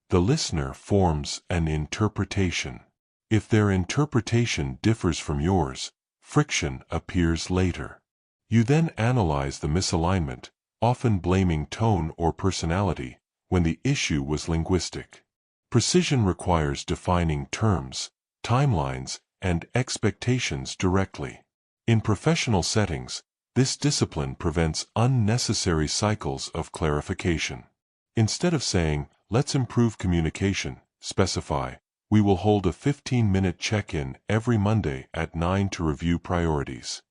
The listener forms an interpretation. If their interpretation differs from yours, friction appears later. You then analyze the misalignment, often blaming tone or personality, when the issue was linguistic. Precision requires defining terms, timelines, and expectations directly. In professional settings, this discipline prevents unnecessary cycles of clarification. Instead of saying, "Let's improve communication," specify, "We will hold a 15-minute check-in every Monday at 9 to review priorities."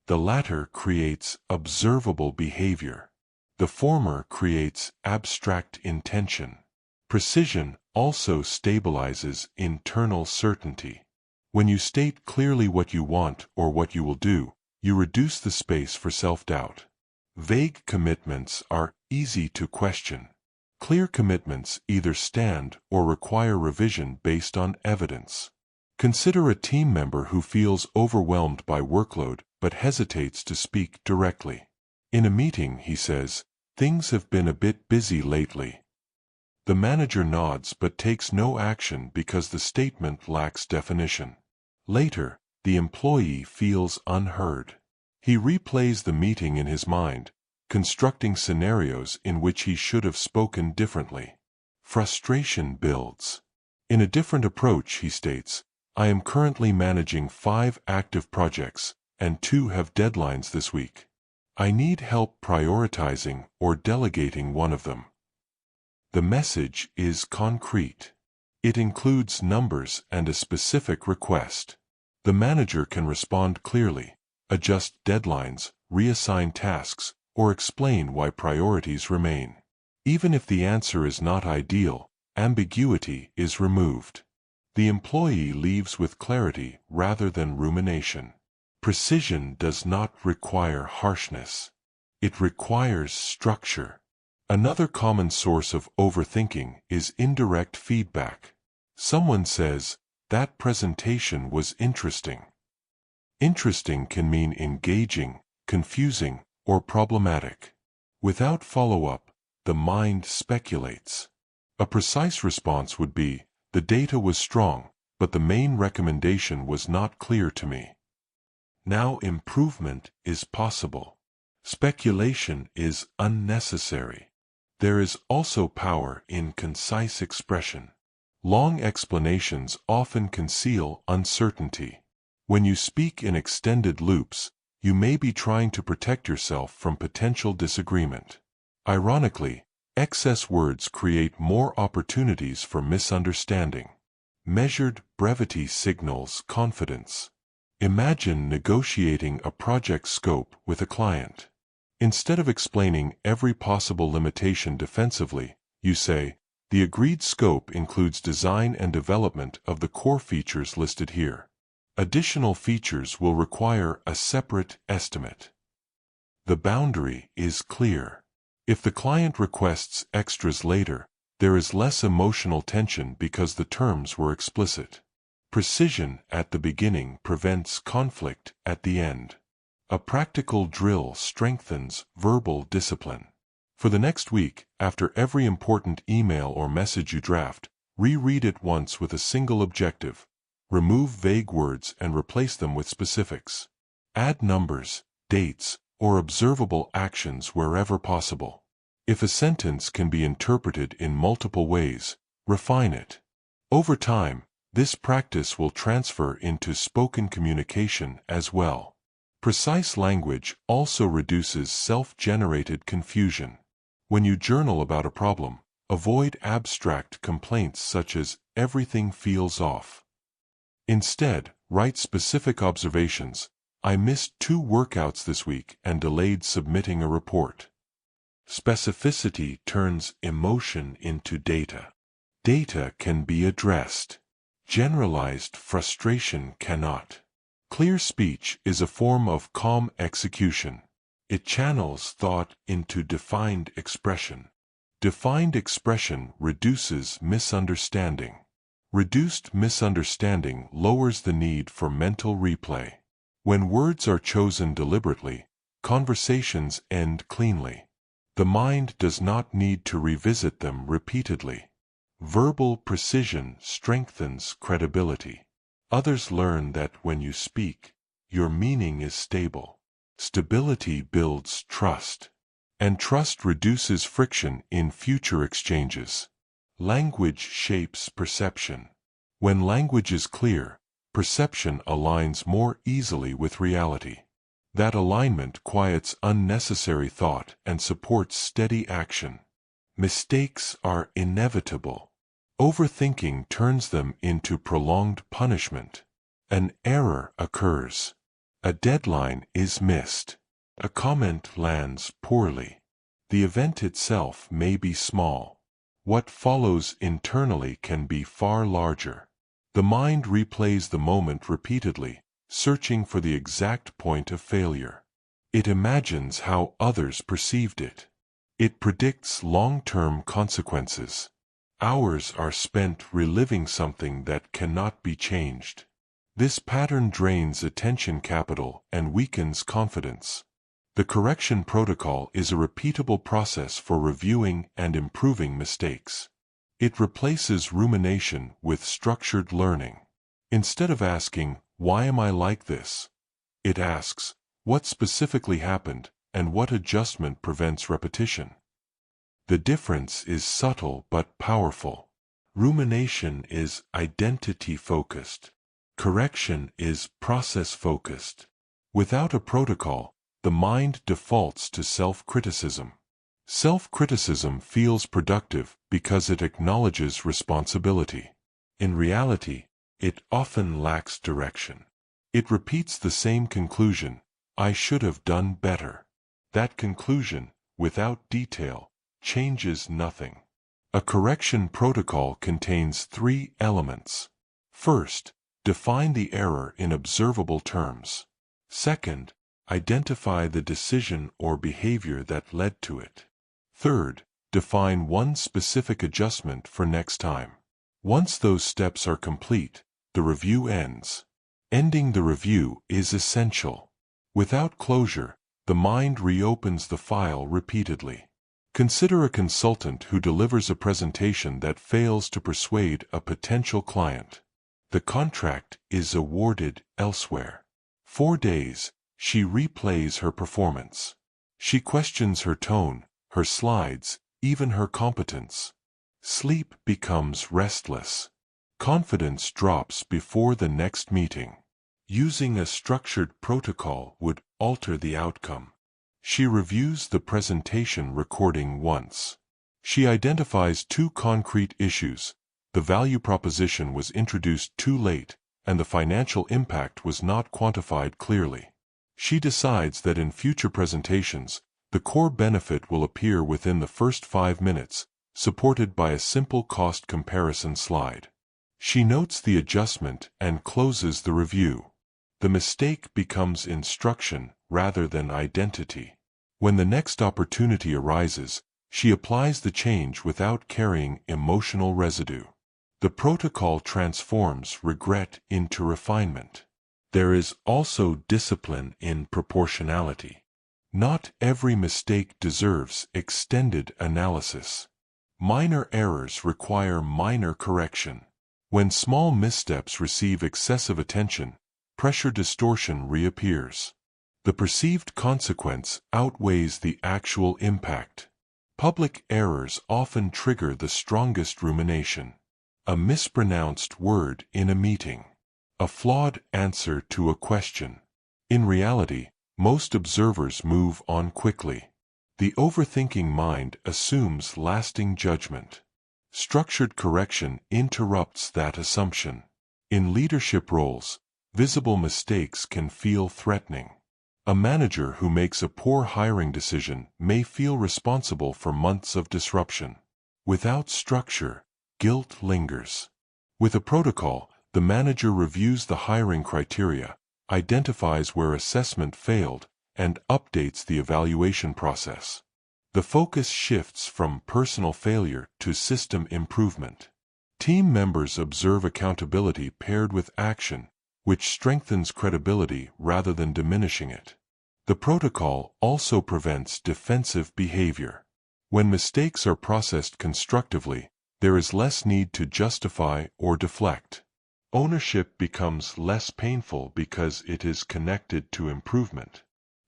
The latter creates observable behavior. The former creates abstract intention. Precision also stabilizes internal certainty. When you state clearly what you want or what you will do, you reduce the space for self-doubt. Vague commitments are easy to question. Clear commitments either stand or require revision based on evidence. Consider a team member who feels overwhelmed by workload but hesitates to speak directly. In a meeting, he says, "Things have been a bit busy lately." The manager nods but takes no action because the statement lacks definition. Later, the employee feels unheard. He replays the meeting in his mind, constructing scenarios in which he should have spoken differently. Frustration builds. In a different approach, he states, "I am currently managing 5 active projects, and 2 have deadlines this week. I need help prioritizing or delegating one of them." The message is concrete. It includes numbers and a specific request. The manager can respond clearly, adjust deadlines, reassign tasks, or explain why priorities remain. Even if the answer is not ideal, ambiguity is removed. The employee leaves with clarity rather than rumination. Precision does not require harshness. It requires structure. Another common source of overthinking is indirect feedback. Someone says, "That presentation was interesting." Interesting can mean engaging, confusing, or problematic. Without follow-up, the mind speculates. A precise response would be, the data was strong, but the main recommendation was not clear to me. Now improvement is possible. Speculation is unnecessary. There is also power in concise expression. Long explanations often conceal uncertainty. When you speak in extended loops, you may be trying to protect yourself from potential disagreement. Ironically, excess words create more opportunities for misunderstanding. Measured brevity signals confidence. Imagine negotiating a project scope with a client. Instead of explaining every possible limitation defensively, you say, the agreed scope includes design and development of the core features listed here. Additional features will require a separate estimate. The boundary is clear. If the client requests extras later, there is less emotional tension because the terms were explicit. Precision at the beginning prevents conflict at the end. A practical drill strengthens verbal discipline. For the next week, after every important email or message you draft, reread it once with a single objective. Remove vague words and replace them with specifics. Add numbers, dates, or observable actions wherever possible. If a sentence can be interpreted in multiple ways, refine it. Over time, this practice will transfer into spoken communication as well. Precise language also reduces self-generated confusion. When you journal about a problem, avoid abstract complaints such as everything feels off. Instead, write specific observations. I missed 2 workouts this week and delayed submitting a report. Specificity turns emotion into data. Data can be addressed. Generalized frustration cannot. Clear speech is a form of calm execution. It channels thought into defined expression. Defined expression reduces misunderstanding. Reduced misunderstanding lowers the need for mental replay. When words are chosen deliberately, conversations end cleanly. The mind does not need to revisit them repeatedly. Verbal precision strengthens credibility. Others learn that when you speak, your meaning is stable. Stability builds trust, and trust reduces friction in future exchanges. Language shapes perception. When language is clear, perception aligns more easily with reality. That alignment quiets unnecessary thought and supports steady action. Mistakes are inevitable. Overthinking turns them into prolonged punishment. An error occurs. A deadline is missed. A comment lands poorly. The event itself may be small. What follows internally can be far larger. The mind replays the moment repeatedly, searching for the exact point of failure. It imagines how others perceived it. It predicts long-term consequences. Hours are spent reliving something that cannot be changed. This pattern drains attention capital and weakens confidence. The correction protocol is a repeatable process for reviewing and improving mistakes. It replaces rumination with structured learning. Instead of asking, "Why am I like this?" it asks, "What specifically happened, and what adjustment prevents repetition?" The difference is subtle but powerful. Rumination is identity-focused. Correction is process-focused. Without a protocol, the mind defaults to self-criticism. Self-criticism feels productive because it acknowledges responsibility. In reality, it often lacks direction. It repeats the same conclusion, "I should have done better." That conclusion, without detail, changes nothing. A correction protocol contains 3 elements. First, define the error in observable terms. Second, identify the decision or behavior that led to it. Third, define one specific adjustment for next time. Once those steps are complete, the review ends. Ending the review is essential. Without closure, the mind reopens the file repeatedly. Consider a consultant who delivers a presentation that fails to persuade a potential client. The contract is awarded elsewhere. 4 days, she replays her performance. She questions her tone, her slides, even her competence. Sleep becomes restless. Confidence drops before the next meeting. Using a structured protocol would alter the outcome. She reviews the presentation recording once. She identifies 2 concrete issues. The value proposition was introduced too late, and the financial impact was not quantified clearly. She decides that in future presentations, the core benefit will appear within the first 5 minutes, supported by a simple cost comparison slide. She notes the adjustment and closes the review. The mistake becomes instruction rather than identity. When the next opportunity arises, she applies the change without carrying emotional residue. The protocol transforms regret into refinement. There is also discipline in proportionality. Not every mistake deserves extended analysis. Minor errors require minor correction. When small missteps receive excessive attention, pressure distortion reappears. The perceived consequence outweighs the actual impact. Public errors often trigger the strongest rumination. A mispronounced word in a meeting. A flawed answer to a question. In reality, most observers move on quickly. The overthinking mind assumes lasting judgment. Structured correction interrupts that assumption. In leadership roles, visible mistakes can feel threatening. A manager who makes a poor hiring decision may feel responsible for months of disruption. Without structure, guilt lingers. With a protocol, the manager reviews the hiring criteria, identifies where assessment failed, and updates the evaluation process. The focus shifts from personal failure to system improvement. Team members observe accountability paired with action, which strengthens credibility rather than diminishing it. The protocol also prevents defensive behavior. When mistakes are processed constructively, there is less need to justify or deflect. Ownership becomes less painful because it is connected to improvement.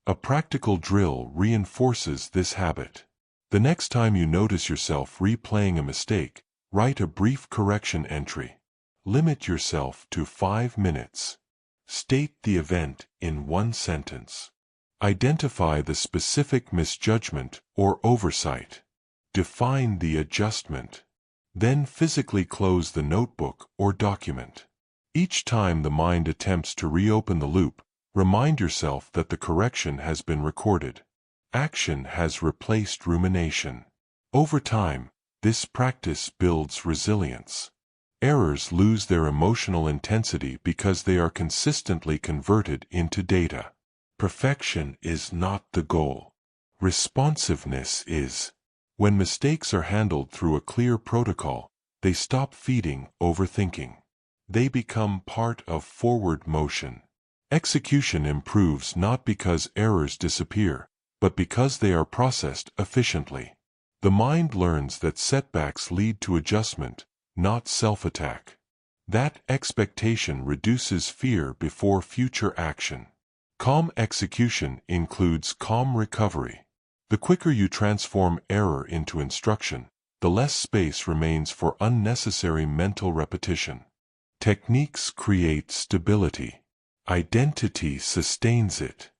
A practical drill reinforces this habit. The next time you notice yourself replaying a mistake, write a brief correction entry. Limit yourself to 5 minutes. State the event in 1 sentence. Identify the specific misjudgment or oversight. Define the adjustment. Then physically close the notebook or document. Each time the mind attempts to reopen the loop, remind yourself that the correction has been recorded. Action has replaced rumination. Over time, this practice builds resilience. Errors lose their emotional intensity because they are consistently converted into data. Perfection is not the goal. Responsiveness is. When mistakes are handled through a clear protocol, they stop feeding overthinking. They become part of forward motion. Execution improves not because errors disappear, but because they are processed efficiently. The mind learns that setbacks lead to adjustment, not self-attack. That expectation reduces fear before future action. Calm execution includes calm recovery. The quicker you transform error into instruction, the less space remains for unnecessary mental repetition. Techniques create stability. Identity sustains it.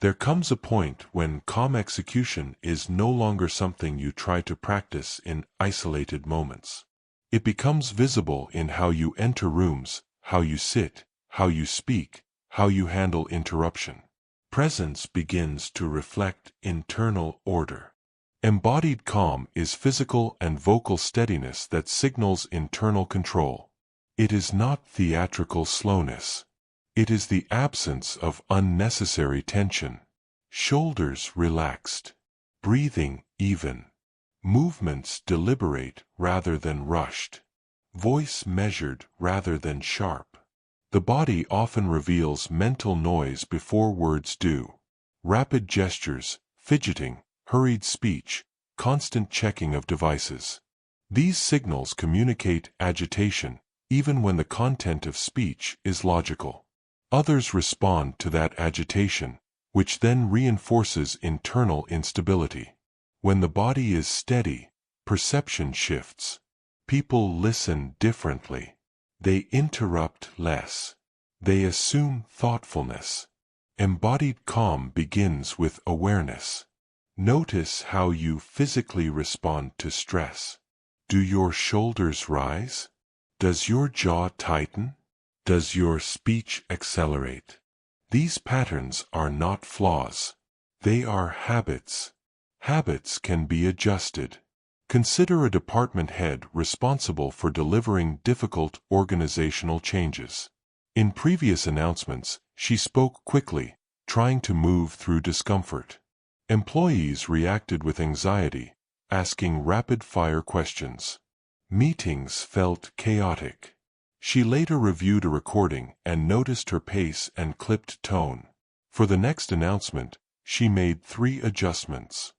There comes a point when calm execution is no longer something you try to practice in isolated moments. It becomes visible in how you enter rooms, how you sit, how you speak, how you handle interruption. Presence begins to reflect internal order. Embodied calm is physical and vocal steadiness that signals internal control. It is not theatrical slowness. It is the absence of unnecessary tension. Shoulders relaxed. Breathing even. Movements deliberate rather than rushed. Voice measured rather than sharp. The body often reveals mental noise before words do. Rapid gestures, fidgeting, hurried speech, constant checking of devices. These signals communicate agitation, even when the content of speech is logical. Others respond to that agitation, which then reinforces internal instability. When the body is steady, perception shifts. People listen differently. They interrupt less. They assume thoughtfulness. Embodied calm begins with awareness. Notice how you physically respond to stress. Do your shoulders rise? Does your jaw tighten? Does your speech accelerate? These patterns are not flaws. They are habits. Habits can be adjusted. Consider a department head responsible for delivering difficult organizational changes. In previous announcements, she spoke quickly, trying to move through discomfort. Employees reacted with anxiety, asking rapid-fire questions. Meetings felt chaotic. She later reviewed a recording and noticed her pace and clipped tone. For the next announcement, she made 3 adjustments.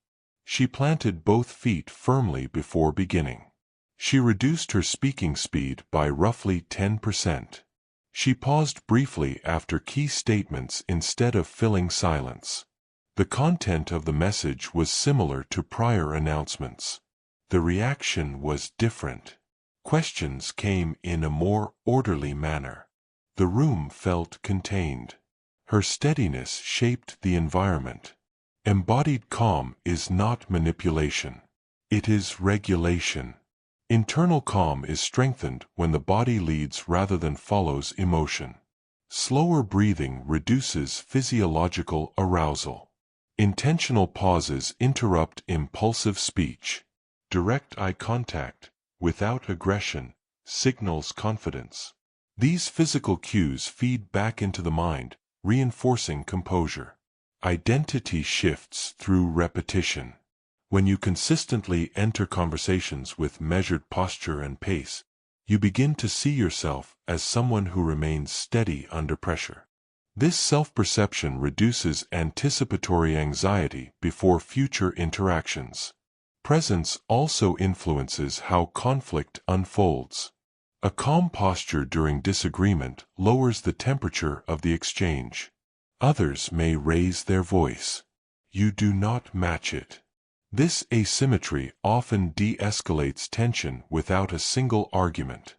She planted both feet firmly before beginning. She reduced her speaking speed by roughly 10%. She paused briefly after key statements instead of filling silence. The content of the message was similar to prior announcements. The reaction was different. Questions came in a more orderly manner. The room felt contained. Her steadiness shaped the environment. Embodied calm is not manipulation. It is regulation. Internal calm is strengthened when the body leads rather than follows emotion. Slower breathing reduces physiological arousal. Intentional pauses interrupt impulsive speech. Direct eye contact, without aggression, signals confidence. These physical cues feed back into the mind, reinforcing composure. Identity shifts through repetition. When you consistently enter conversations with measured posture and pace, you begin to see yourself as someone who remains steady under pressure. This self-perception reduces anticipatory anxiety before future interactions. Presence also influences how conflict unfolds. A calm posture during disagreement lowers the temperature of the exchange. Others may raise their voice. You do not match it. This asymmetry often de-escalates tension without a single argument.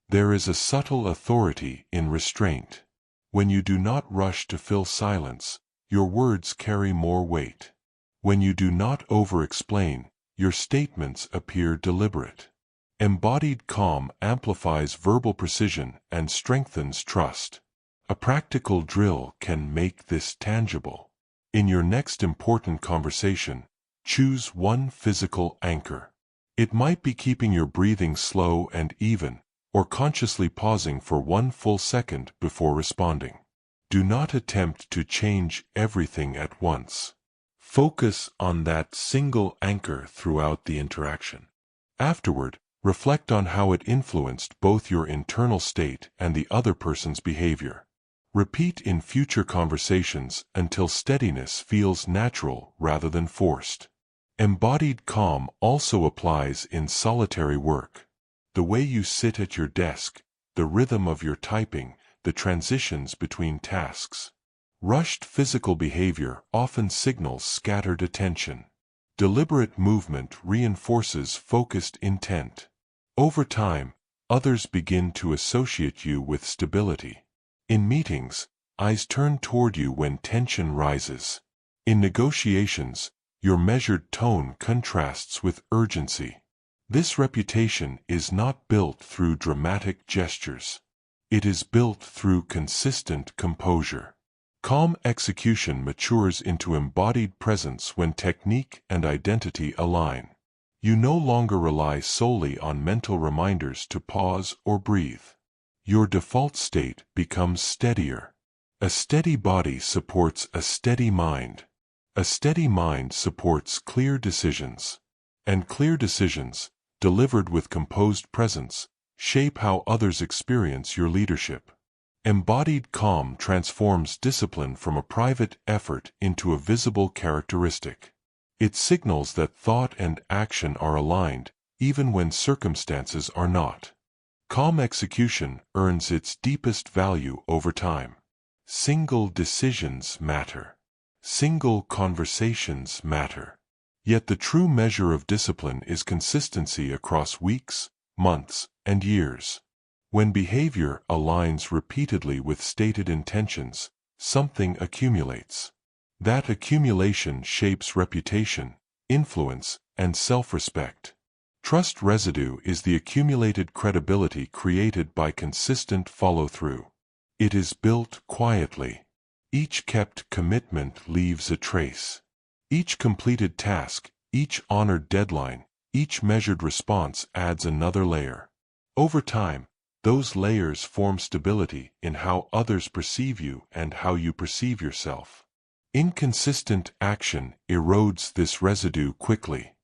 There is a subtle authority in restraint. When you do not rush to fill silence, your words carry more weight. When you do not over-explain, your statements appear deliberate. Embodied calm amplifies verbal precision and strengthens trust. A practical drill can make this tangible. In your next important conversation, choose one physical anchor. It might be keeping your breathing slow and even, or consciously pausing for 1 full second before responding. Do not attempt to change everything at once. Focus on that single anchor throughout the interaction. Afterward, reflect on how it influenced both your internal state and the other person's behavior. Repeat in future conversations until steadiness feels natural rather than forced. Embodied calm also applies in solitary work. The way you sit at your desk, the rhythm of your typing, the transitions between tasks. Rushed physical behavior often signals scattered attention. Deliberate movement reinforces focused intent. Over time, others begin to associate you with stability. In meetings, eyes turn toward you when tension rises. In negotiations, your measured tone contrasts with urgency. This reputation is not built through dramatic gestures. It is built through consistent composure. Calm execution matures into embodied presence when technique and identity align. You no longer rely solely on mental reminders to pause or breathe. Your default state becomes steadier. A steady body supports a steady mind. A steady mind supports clear decisions. And clear decisions, delivered with composed presence, shape how others experience your leadership. Embodied calm transforms discipline from a private effort into a visible characteristic. It signals that thought and action are aligned, even when circumstances are not. Calm execution earns its deepest value over time. Single decisions matter. Single conversations matter. Yet the true measure of discipline is consistency across weeks, months, and years. When behavior aligns repeatedly with stated intentions, something accumulates. That accumulation shapes reputation, influence, and self-respect. Trust residue is the accumulated credibility created by consistent follow-through. It is built quietly. Each kept commitment leaves a trace. Each completed task, each honored deadline, each measured response adds another layer. Over time, those layers form stability in how others perceive you and how you perceive yourself. Inconsistent action erodes this residue quickly.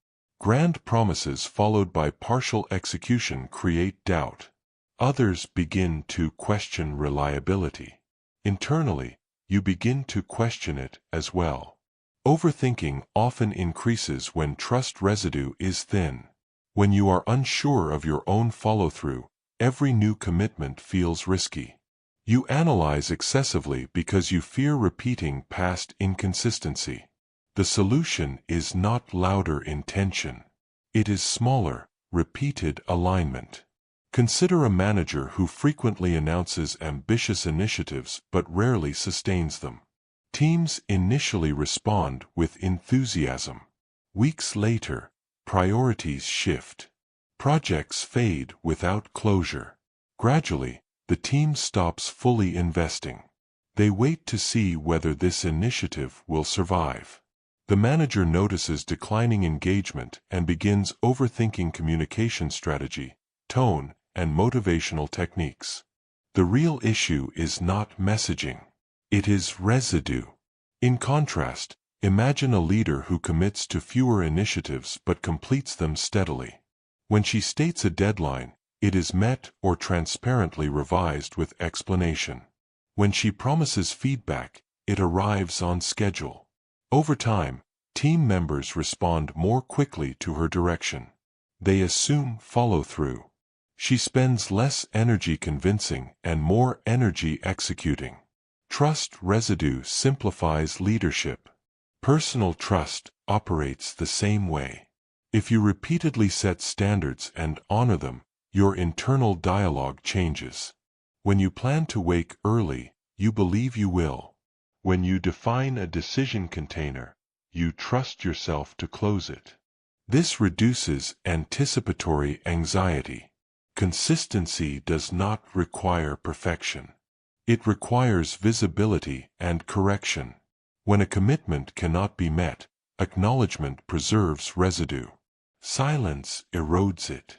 Grand promises followed by partial execution create doubt. Others begin to question reliability. Internally, you begin to question it as well. Overthinking often increases when trust residue is thin. When you are unsure of your own follow-through, every new commitment feels risky. You analyze excessively because you fear repeating past inconsistency. The solution is not louder intention. It is smaller, repeated alignment. Consider a manager who frequently announces ambitious initiatives but rarely sustains them. Teams initially respond with enthusiasm. Weeks later, priorities shift. Projects fade without closure. Gradually, the team stops fully investing. They wait to see whether this initiative will survive. The manager notices declining engagement and begins overthinking communication strategy, tone, and motivational techniques. The real issue is not messaging. It is residue. In contrast, imagine a leader who commits to fewer initiatives but completes them steadily. When she states a deadline, it is met or transparently revised with explanation. When she promises feedback, it arrives on schedule. Over time, team members respond more quickly to her direction. They assume follow-through. She spends less energy convincing and more energy executing. Trust residue simplifies leadership. Personal trust operates the same way. If you repeatedly set standards and honor them, your internal dialogue changes. When you plan to wake early, you believe you will. When you define a decision container, you trust yourself to close it. This reduces anticipatory anxiety. Consistency does not require perfection. It requires visibility and correction. When a commitment cannot be met, acknowledgement preserves residue. Silence erodes it.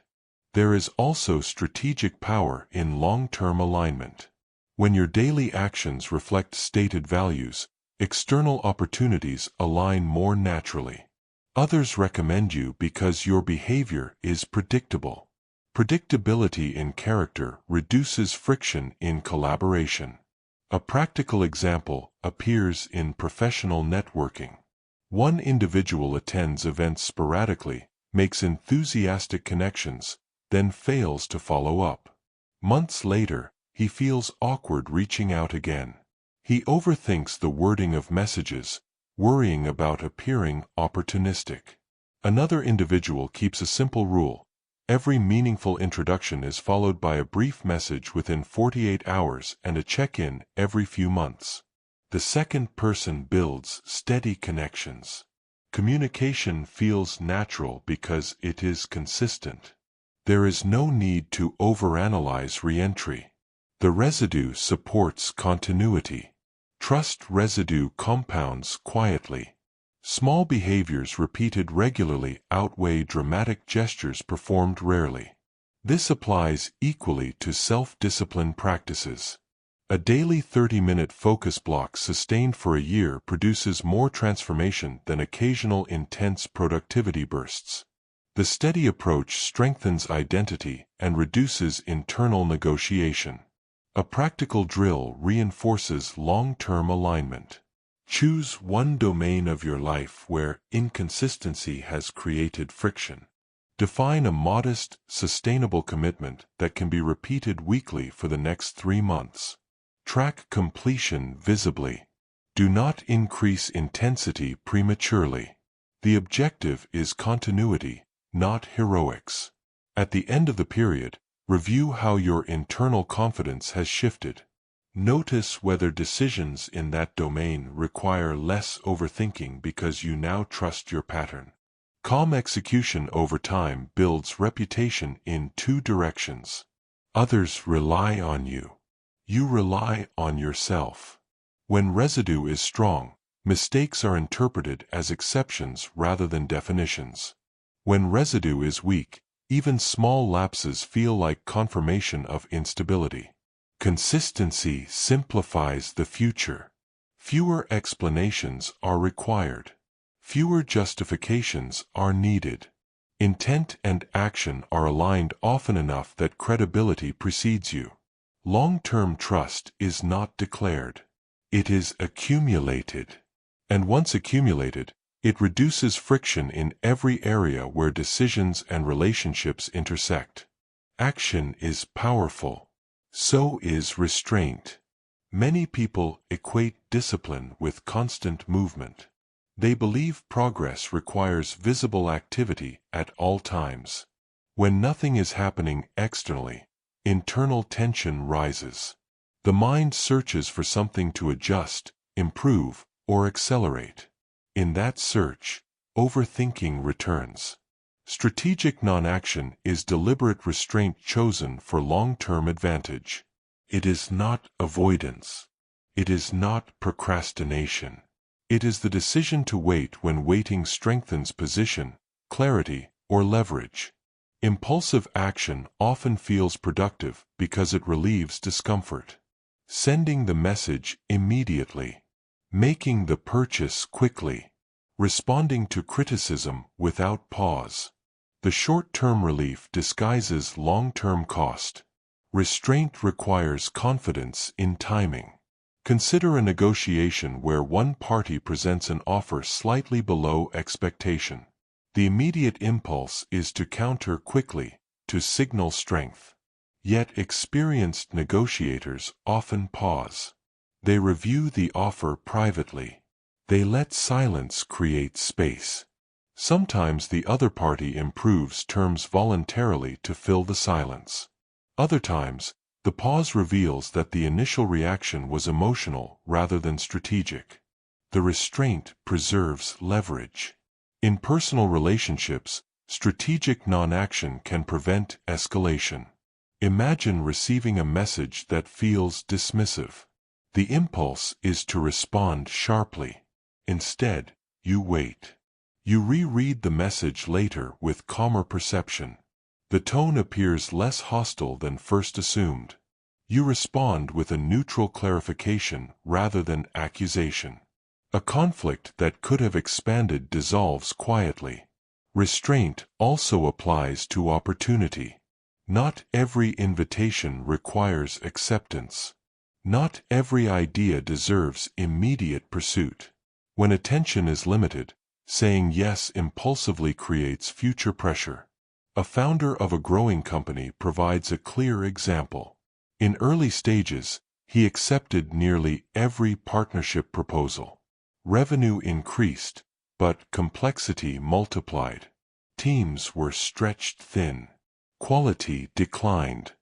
There is also strategic power in long-term alignment. When your daily actions reflect stated values, external opportunities align more naturally. Others recommend you because your behavior is predictable. Predictability in character reduces friction in collaboration. A practical example appears in professional networking. One individual attends events sporadically, makes enthusiastic connections, then fails to follow up. Months later, he feels awkward reaching out again. He overthinks the wording of messages, worrying about appearing opportunistic. Another individual keeps a simple rule. Every meaningful introduction is followed by a brief message within 48 hours and a check-in every few months. The second person builds steady connections. Communication feels natural because it is consistent. There is no need to overanalyze re-entry. The residue supports continuity. Trust residue compounds quietly. Small behaviors repeated regularly outweigh dramatic gestures performed rarely. This applies equally to self-discipline practices. A daily 30-minute focus block sustained for a year produces more transformation than occasional intense productivity bursts. The steady approach strengthens identity and reduces internal negotiation. A practical drill reinforces long-term alignment. Choose one domain of your life where inconsistency has created friction. Define a modest, sustainable commitment that can be repeated weekly for the next 3 months. Track completion visibly. Do not increase intensity prematurely. The objective is continuity, not heroics. At the end of the period, review how your internal confidence has shifted. Notice whether decisions in that domain require less overthinking because you now trust your pattern. Calm execution over time builds reputation in 2 directions. Others rely on you. You rely on yourself. When residue is strong, mistakes are interpreted as exceptions rather than definitions. When residue is weak, even small lapses feel like confirmation of instability. Consistency simplifies the future. Fewer explanations are required. Fewer justifications are needed. Intent and action are aligned often enough that credibility precedes you. Long-term trust is not declared. It is accumulated. And once accumulated, it reduces friction in every area where decisions and relationships intersect. Action is powerful. So is restraint. Many people equate discipline with constant movement. They believe progress requires visible activity at all times. When nothing is happening externally, internal tension rises. The mind searches for something to adjust, improve, or accelerate. In that search, overthinking returns. Strategic non-action is deliberate restraint chosen for long-term advantage. It is not avoidance. It is not procrastination. It is the decision to wait when waiting strengthens position, clarity, or leverage. Impulsive action often feels productive because it relieves discomfort. Sending the message immediately. Making the purchase quickly. Responding to criticism without pause. The short-term relief disguises long-term cost. Restraint requires confidence in timing. Consider a negotiation where one party presents an offer slightly below expectation. The immediate impulse is to counter quickly, to signal strength. Yet experienced negotiators often pause. They review the offer privately. They let silence create space. Sometimes the other party improves terms voluntarily to fill the silence. Other times, the pause reveals that the initial reaction was emotional rather than strategic. The restraint preserves leverage. In personal relationships, strategic non-action can prevent escalation. Imagine receiving a message that feels dismissive. The impulse is to respond sharply. Instead, you wait. You reread the message later with calmer perception. The tone appears less hostile than first assumed. You respond with a neutral clarification rather than accusation. A conflict that could have expanded dissolves quietly. Restraint also applies to opportunity. Not every invitation requires acceptance. Not every idea deserves immediate pursuit. When attention is limited, saying yes impulsively creates future pressure. A founder of a growing company provides a clear example. In early stages, he accepted nearly every partnership proposal. Revenue increased, but complexity multiplied. Teams were stretched thin. Quality declined.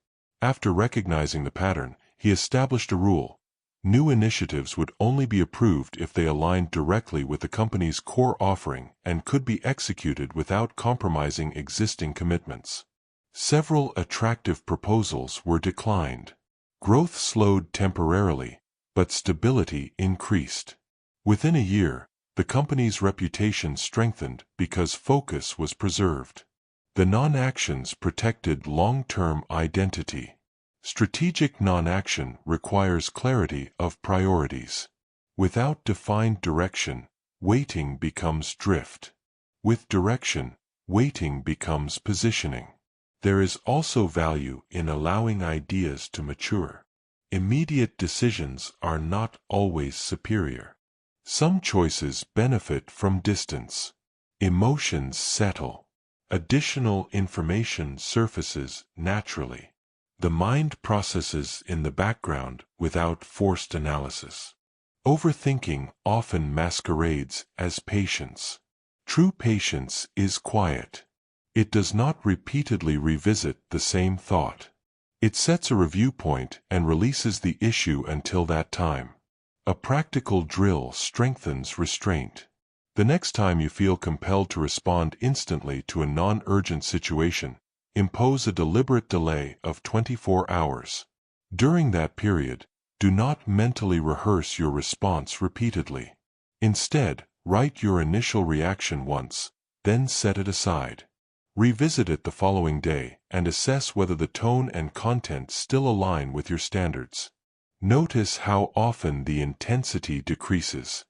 After recognizing the pattern, he established a rule. New initiatives would only be approved if they aligned directly with the company's core offering and could be executed without compromising existing commitments. Several attractive proposals were declined. Growth slowed temporarily, but stability increased. Within a year, the company's reputation strengthened because focus was preserved. The non-actions protected long-term identity. Strategic non-action requires clarity of priorities. Without defined direction, waiting becomes drift. With direction, waiting becomes positioning. There is also value in allowing ideas to mature. Immediate decisions are not always superior. Some choices benefit from distance. Emotions settle. Additional information surfaces naturally. The mind processes in the background without forced analysis. Overthinking often masquerades as patience. True patience is quiet. It does not repeatedly revisit the same thought. It sets a review point and releases the issue until that time. A practical drill strengthens restraint. The next time you feel compelled to respond instantly to a non-urgent situation, impose a deliberate delay of 24 hours. During that period, do not mentally rehearse your response repeatedly. Instead, write your initial reaction once, then set it aside. Revisit it the following day and assess whether the tone and content still align with your standards. Notice how often the intensity decreases.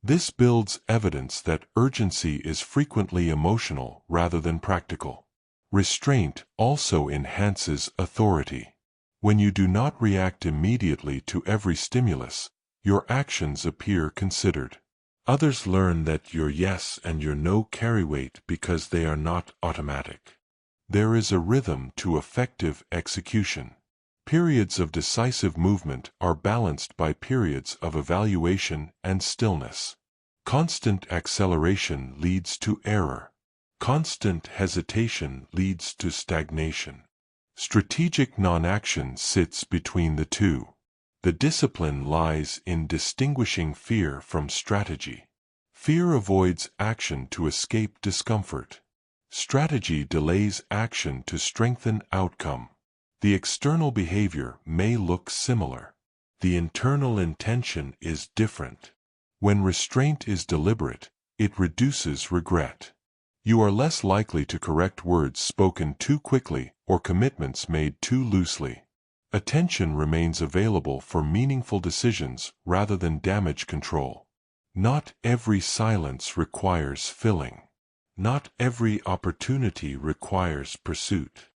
This builds evidence that urgency is frequently emotional rather than practical. Restraint also enhances authority. When you do not react immediately to every stimulus, your actions appear considered. Others learn that your yes and your no carry weight because they are not automatic. There is a rhythm to effective execution. Periods of decisive movement are balanced by periods of evaluation and stillness. Constant acceleration leads to error. Constant hesitation leads to stagnation. Strategic non-action sits between the two. The discipline lies in distinguishing fear from strategy. Fear avoids action to escape discomfort. Strategy delays action to strengthen outcome. The external behavior may look similar. The internal intention is different. When restraint is deliberate, it reduces regret. You are less likely to correct words spoken too quickly or commitments made too loosely. Attention remains available for meaningful decisions rather than damage control. Not every silence requires filling. Not every opportunity requires pursuit.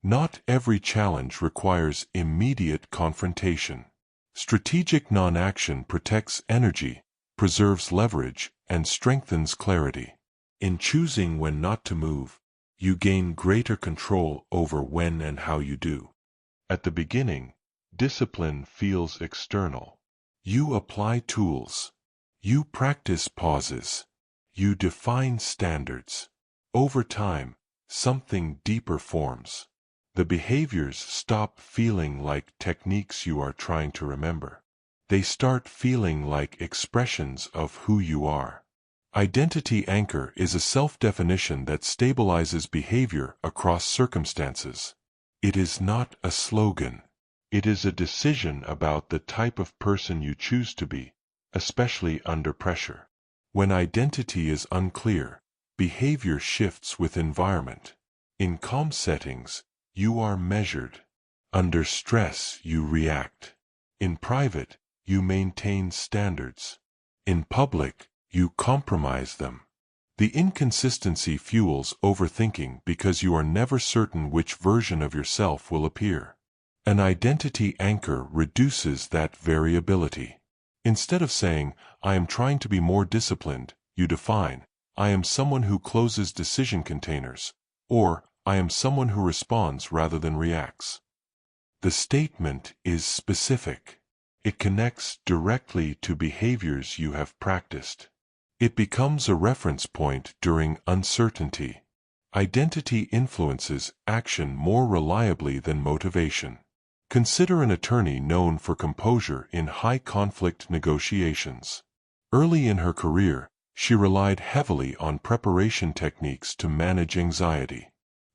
Not every challenge requires immediate confrontation. Strategic non-action protects energy, preserves leverage, and strengthens clarity. In choosing when not to move, you gain greater control over when and how you do. At the beginning, discipline feels external. You apply tools. You practice pauses. You define standards. Over time, something deeper forms. The behaviors stop feeling like techniques you are trying to remember. They start feeling like expressions of who you are. Identity anchor is a self-definition that stabilizes behavior across circumstances. It is not a slogan. It is a decision about the type of person you choose to be, especially under pressure. When identity is unclear, behavior shifts with environment. In calm settings, you are measured. Under stress, you react. In private, you maintain standards. In public, you compromise them. The inconsistency fuels overthinking because you are never certain which version of yourself will appear. An identity anchor reduces that variability. Instead of saying, "I am trying to be more disciplined," you define, "I am someone who closes decision containers," or "I am someone who responds rather than reacts." The statement is specific. It connects directly to behaviors you have practiced. It becomes a reference point during uncertainty. Identity influences action more reliably than motivation. Consider an attorney known for composure in high-conflict negotiations. Early in her career, she relied heavily on preparation techniques to manage anxiety.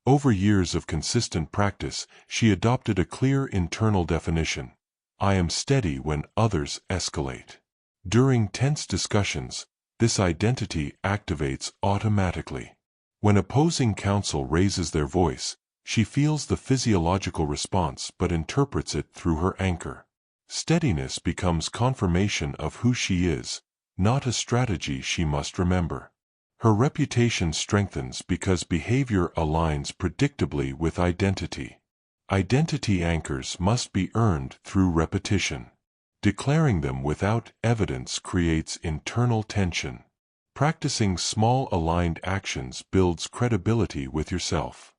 Over years of consistent practice, she adopted a clear internal definition: "I am steady when others escalate." During tense discussions, this identity activates automatically. When opposing counsel raises their voice, she feels the physiological response but interprets it through her anchor. Steadiness becomes confirmation of who she is, not a strategy she must remember. Her reputation strengthens because behavior aligns predictably with identity. Identity anchors must be earned through repetition. Declaring them without evidence creates internal tension. Practicing small aligned actions builds credibility with yourself.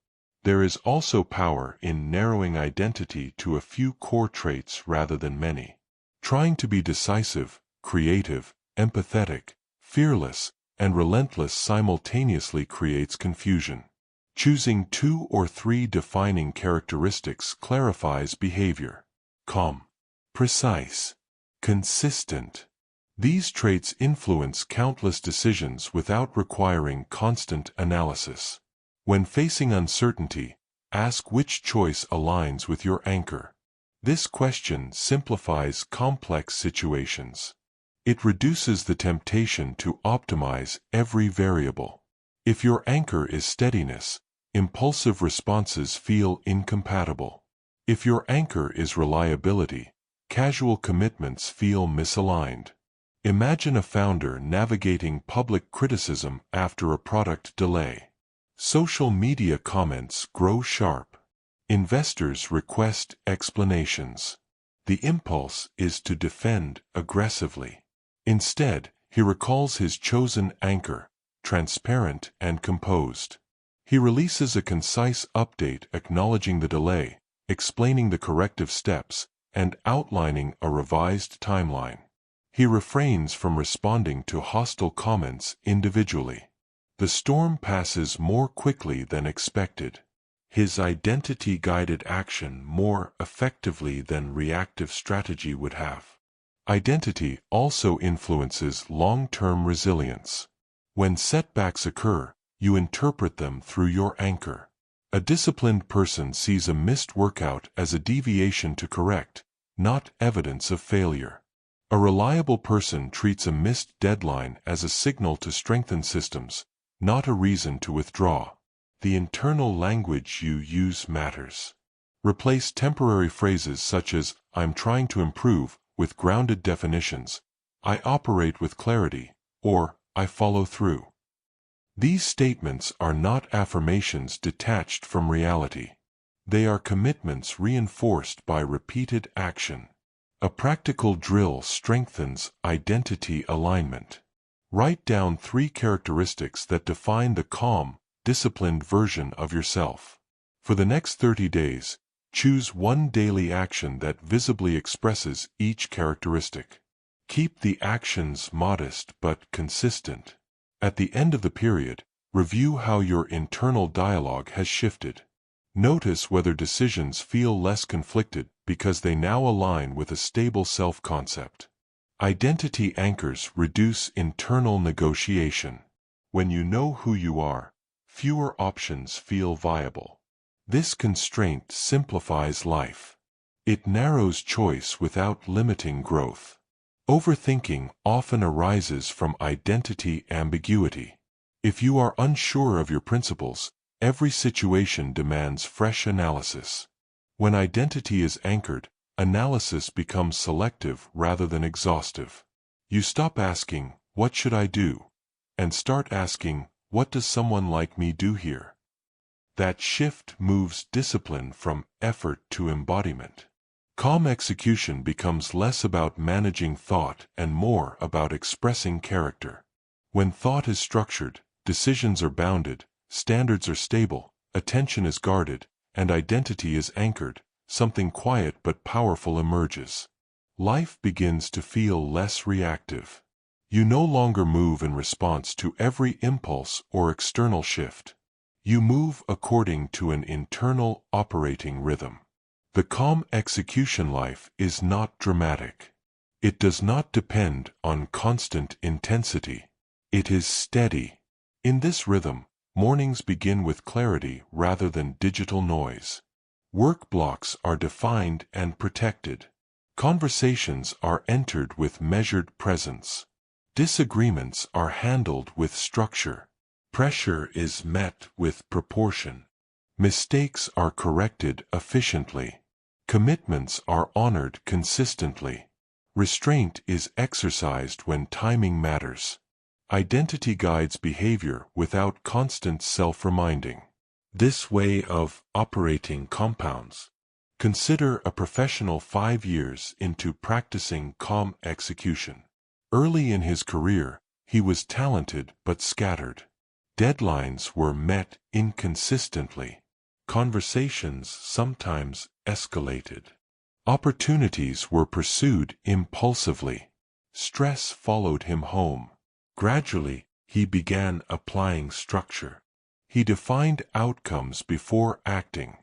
There is also power in narrowing identity to a few core traits rather than many. Trying to be decisive, creative, empathetic, fearless, and relentless simultaneously creates confusion. Choosing 2 or 3 defining characteristics clarifies behavior. Calm, precise, consistent. These traits influence countless decisions without requiring constant analysis. When facing uncertainty, ask which choice aligns with your anchor. This question simplifies complex situations. It reduces the temptation to optimize every variable. If your anchor is steadiness, impulsive responses feel incompatible. If your anchor is reliability, casual commitments feel misaligned. Imagine a founder navigating public criticism after a product delay. Social media comments grow sharp. Investors request explanations. The impulse is to defend aggressively. Instead, he recalls his chosen anchor, transparent and composed. He releases a concise update acknowledging the delay, explaining the corrective steps, and outlining a revised timeline. He refrains from responding to hostile comments individually. The storm passes more quickly than expected. His identity-guided action more effectively than reactive strategy would have. Identity also influences long-term resilience. When setbacks occur, you interpret them through your anchor. A disciplined person sees a missed workout as a deviation to correct, not evidence of failure. A reliable person treats a missed deadline as a signal to strengthen systems, not a reason to withdraw. The internal language you use matters. Replace temporary phrases such as, "I'm trying to improve," with grounded definitions, "I operate with clarity," or "I follow through." These statements are not affirmations detached from reality. They are commitments reinforced by repeated action. A practical drill strengthens identity alignment. Write down 3 characteristics that define the calm, disciplined version of yourself. For the next 30 days, choose one daily action that visibly expresses each characteristic. Keep the actions modest but consistent. At the end of the period, review how your internal dialogue has shifted. Notice whether decisions feel less conflicted because they now align with a stable self-concept. Identity anchors reduce internal negotiation. When you know who you are, fewer options feel viable. This constraint simplifies life. It narrows choice without limiting growth. Overthinking often arises from identity ambiguity. If you are unsure of your principles, every situation demands fresh analysis. When identity is anchored, analysis becomes selective rather than exhaustive. You stop asking, "What should I do?" and start asking, "What does someone like me do here?" That shift moves discipline from effort to embodiment. Calm execution becomes less about managing thought and more about expressing character. When thought is structured, decisions are bounded, standards are stable, attention is guarded, and identity is anchored, something quiet but powerful emerges. Life begins to feel less reactive. You no longer move in response to every impulse or external shift. You move according to an internal operating rhythm. The calm execution life is not dramatic. It does not depend on constant intensity. It is steady. In this rhythm, mornings begin with clarity rather than digital noise. Work blocks are defined and protected. Conversations are entered with measured presence. Disagreements are handled with structure. Pressure is met with proportion. Mistakes are corrected efficiently. Commitments are honored consistently. Restraint is exercised when timing matters. Identity guides behavior without constant self-reminding. This way of operating compounds. Consider a professional 5 years into practicing calm execution. Early in his career, he was talented but scattered. Deadlines were met inconsistently. Conversations sometimes escalated. Opportunities were pursued impulsively. Stress followed him home. Gradually, he began applying structure. He defined outcomes before acting.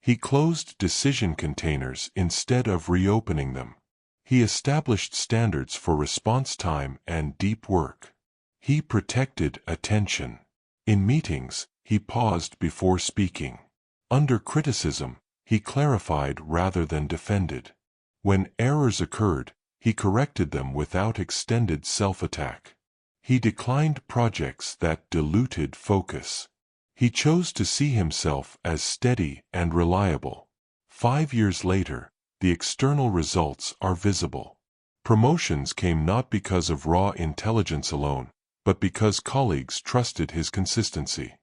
He closed decision containers instead of reopening them. He established standards for response time and deep work. He protected attention. In meetings, he paused before speaking. Under criticism, he clarified rather than defended. When errors occurred, he corrected them without extended self-attack. He declined projects that diluted focus. He chose to see himself as steady and reliable. 5 years later, the external results are visible. Promotions came not because of raw intelligence alone, but because colleagues trusted his consistency.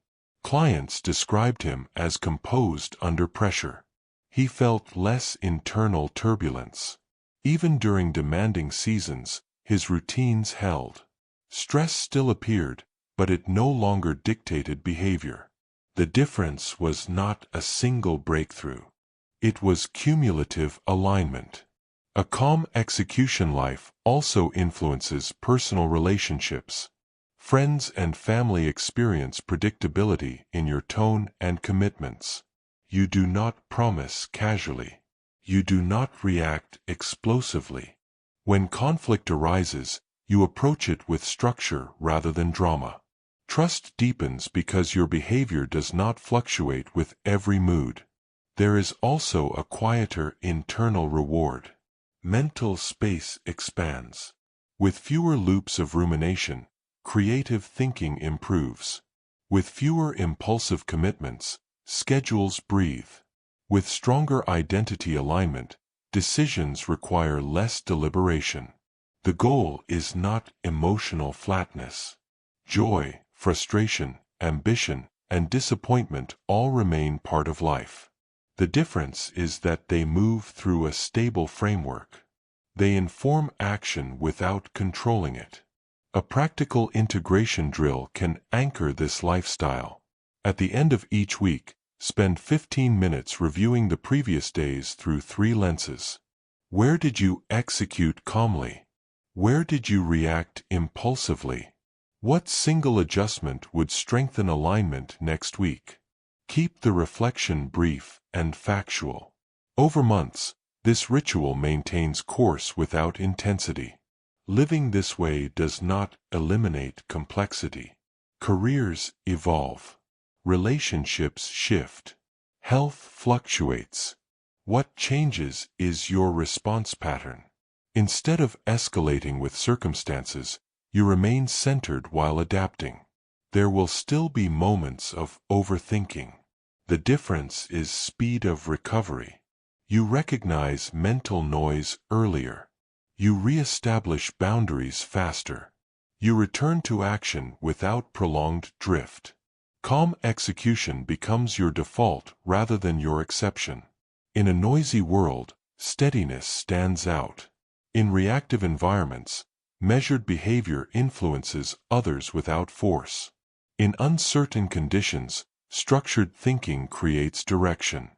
Clients described him as composed under pressure. He felt less internal turbulence. Even during demanding seasons, his routines held. Stress still appeared, but it no longer dictated behavior. The difference was not a single breakthrough. It was cumulative alignment. A calm execution life also influences personal relationships. Friends and family experience predictability in your tone and commitments. You do not promise casually. You do not react explosively. When conflict arises, you approach it with structure rather than drama. Trust deepens because your behavior does not fluctuate with every mood. There is also a quieter internal reward. Mental space expands. With fewer loops of rumination, creative thinking improves. With fewer impulsive commitments, schedules breathe. With stronger identity alignment, decisions require less deliberation. The goal is not emotional flatness. Joy, frustration, ambition, and disappointment all remain part of life. The difference is that they move through a stable framework. They inform action without controlling it. A practical integration drill can anchor this lifestyle. At the end of each week, spend 15 minutes reviewing the previous days through 3 lenses. Where did you execute calmly? Where did you react impulsively? What single adjustment would strengthen alignment next week? Keep the reflection brief and factual. Over months, this ritual maintains course without intensity. Living this way does not eliminate complexity. Careers evolve. Relationships shift. Health fluctuates. What changes is your response pattern. Instead of escalating with circumstances, you remain centered while adapting. There will still be moments of overthinking. The difference is speed of recovery. You recognize mental noise earlier. You re-establish boundaries faster. You return to action without prolonged drift. Calm execution becomes your default rather than your exception. In a noisy world, steadiness stands out. In reactive environments, measured behavior influences others without force. In uncertain conditions, structured thinking creates direction.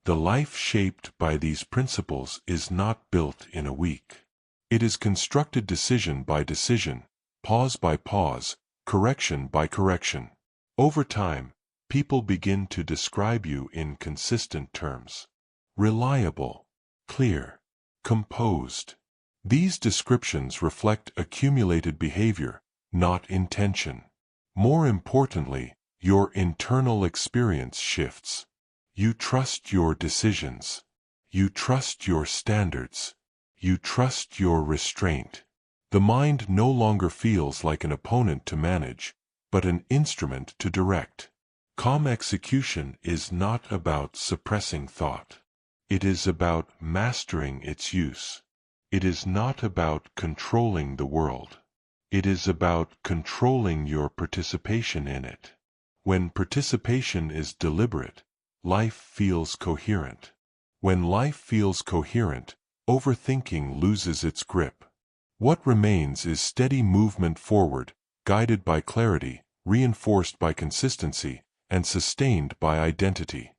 The life shaped by these principles is not built in a week. It is constructed decision by decision, pause by pause, correction by correction. Over time, people begin to describe you in consistent terms. Reliable, clear, composed. These descriptions reflect accumulated behavior, not intention. More importantly, your internal experience shifts. You trust your decisions. You trust your standards. You trust your restraint. The mind no longer feels like an opponent to manage, but an instrument to direct. Calm execution is not about suppressing thought. It is about mastering its use. It is not about controlling the world. It is about controlling your participation in it. When participation is deliberate, life feels coherent. When life feels coherent, overthinking loses its grip. What remains is steady movement forward, guided by clarity, reinforced by consistency, and sustained by identity.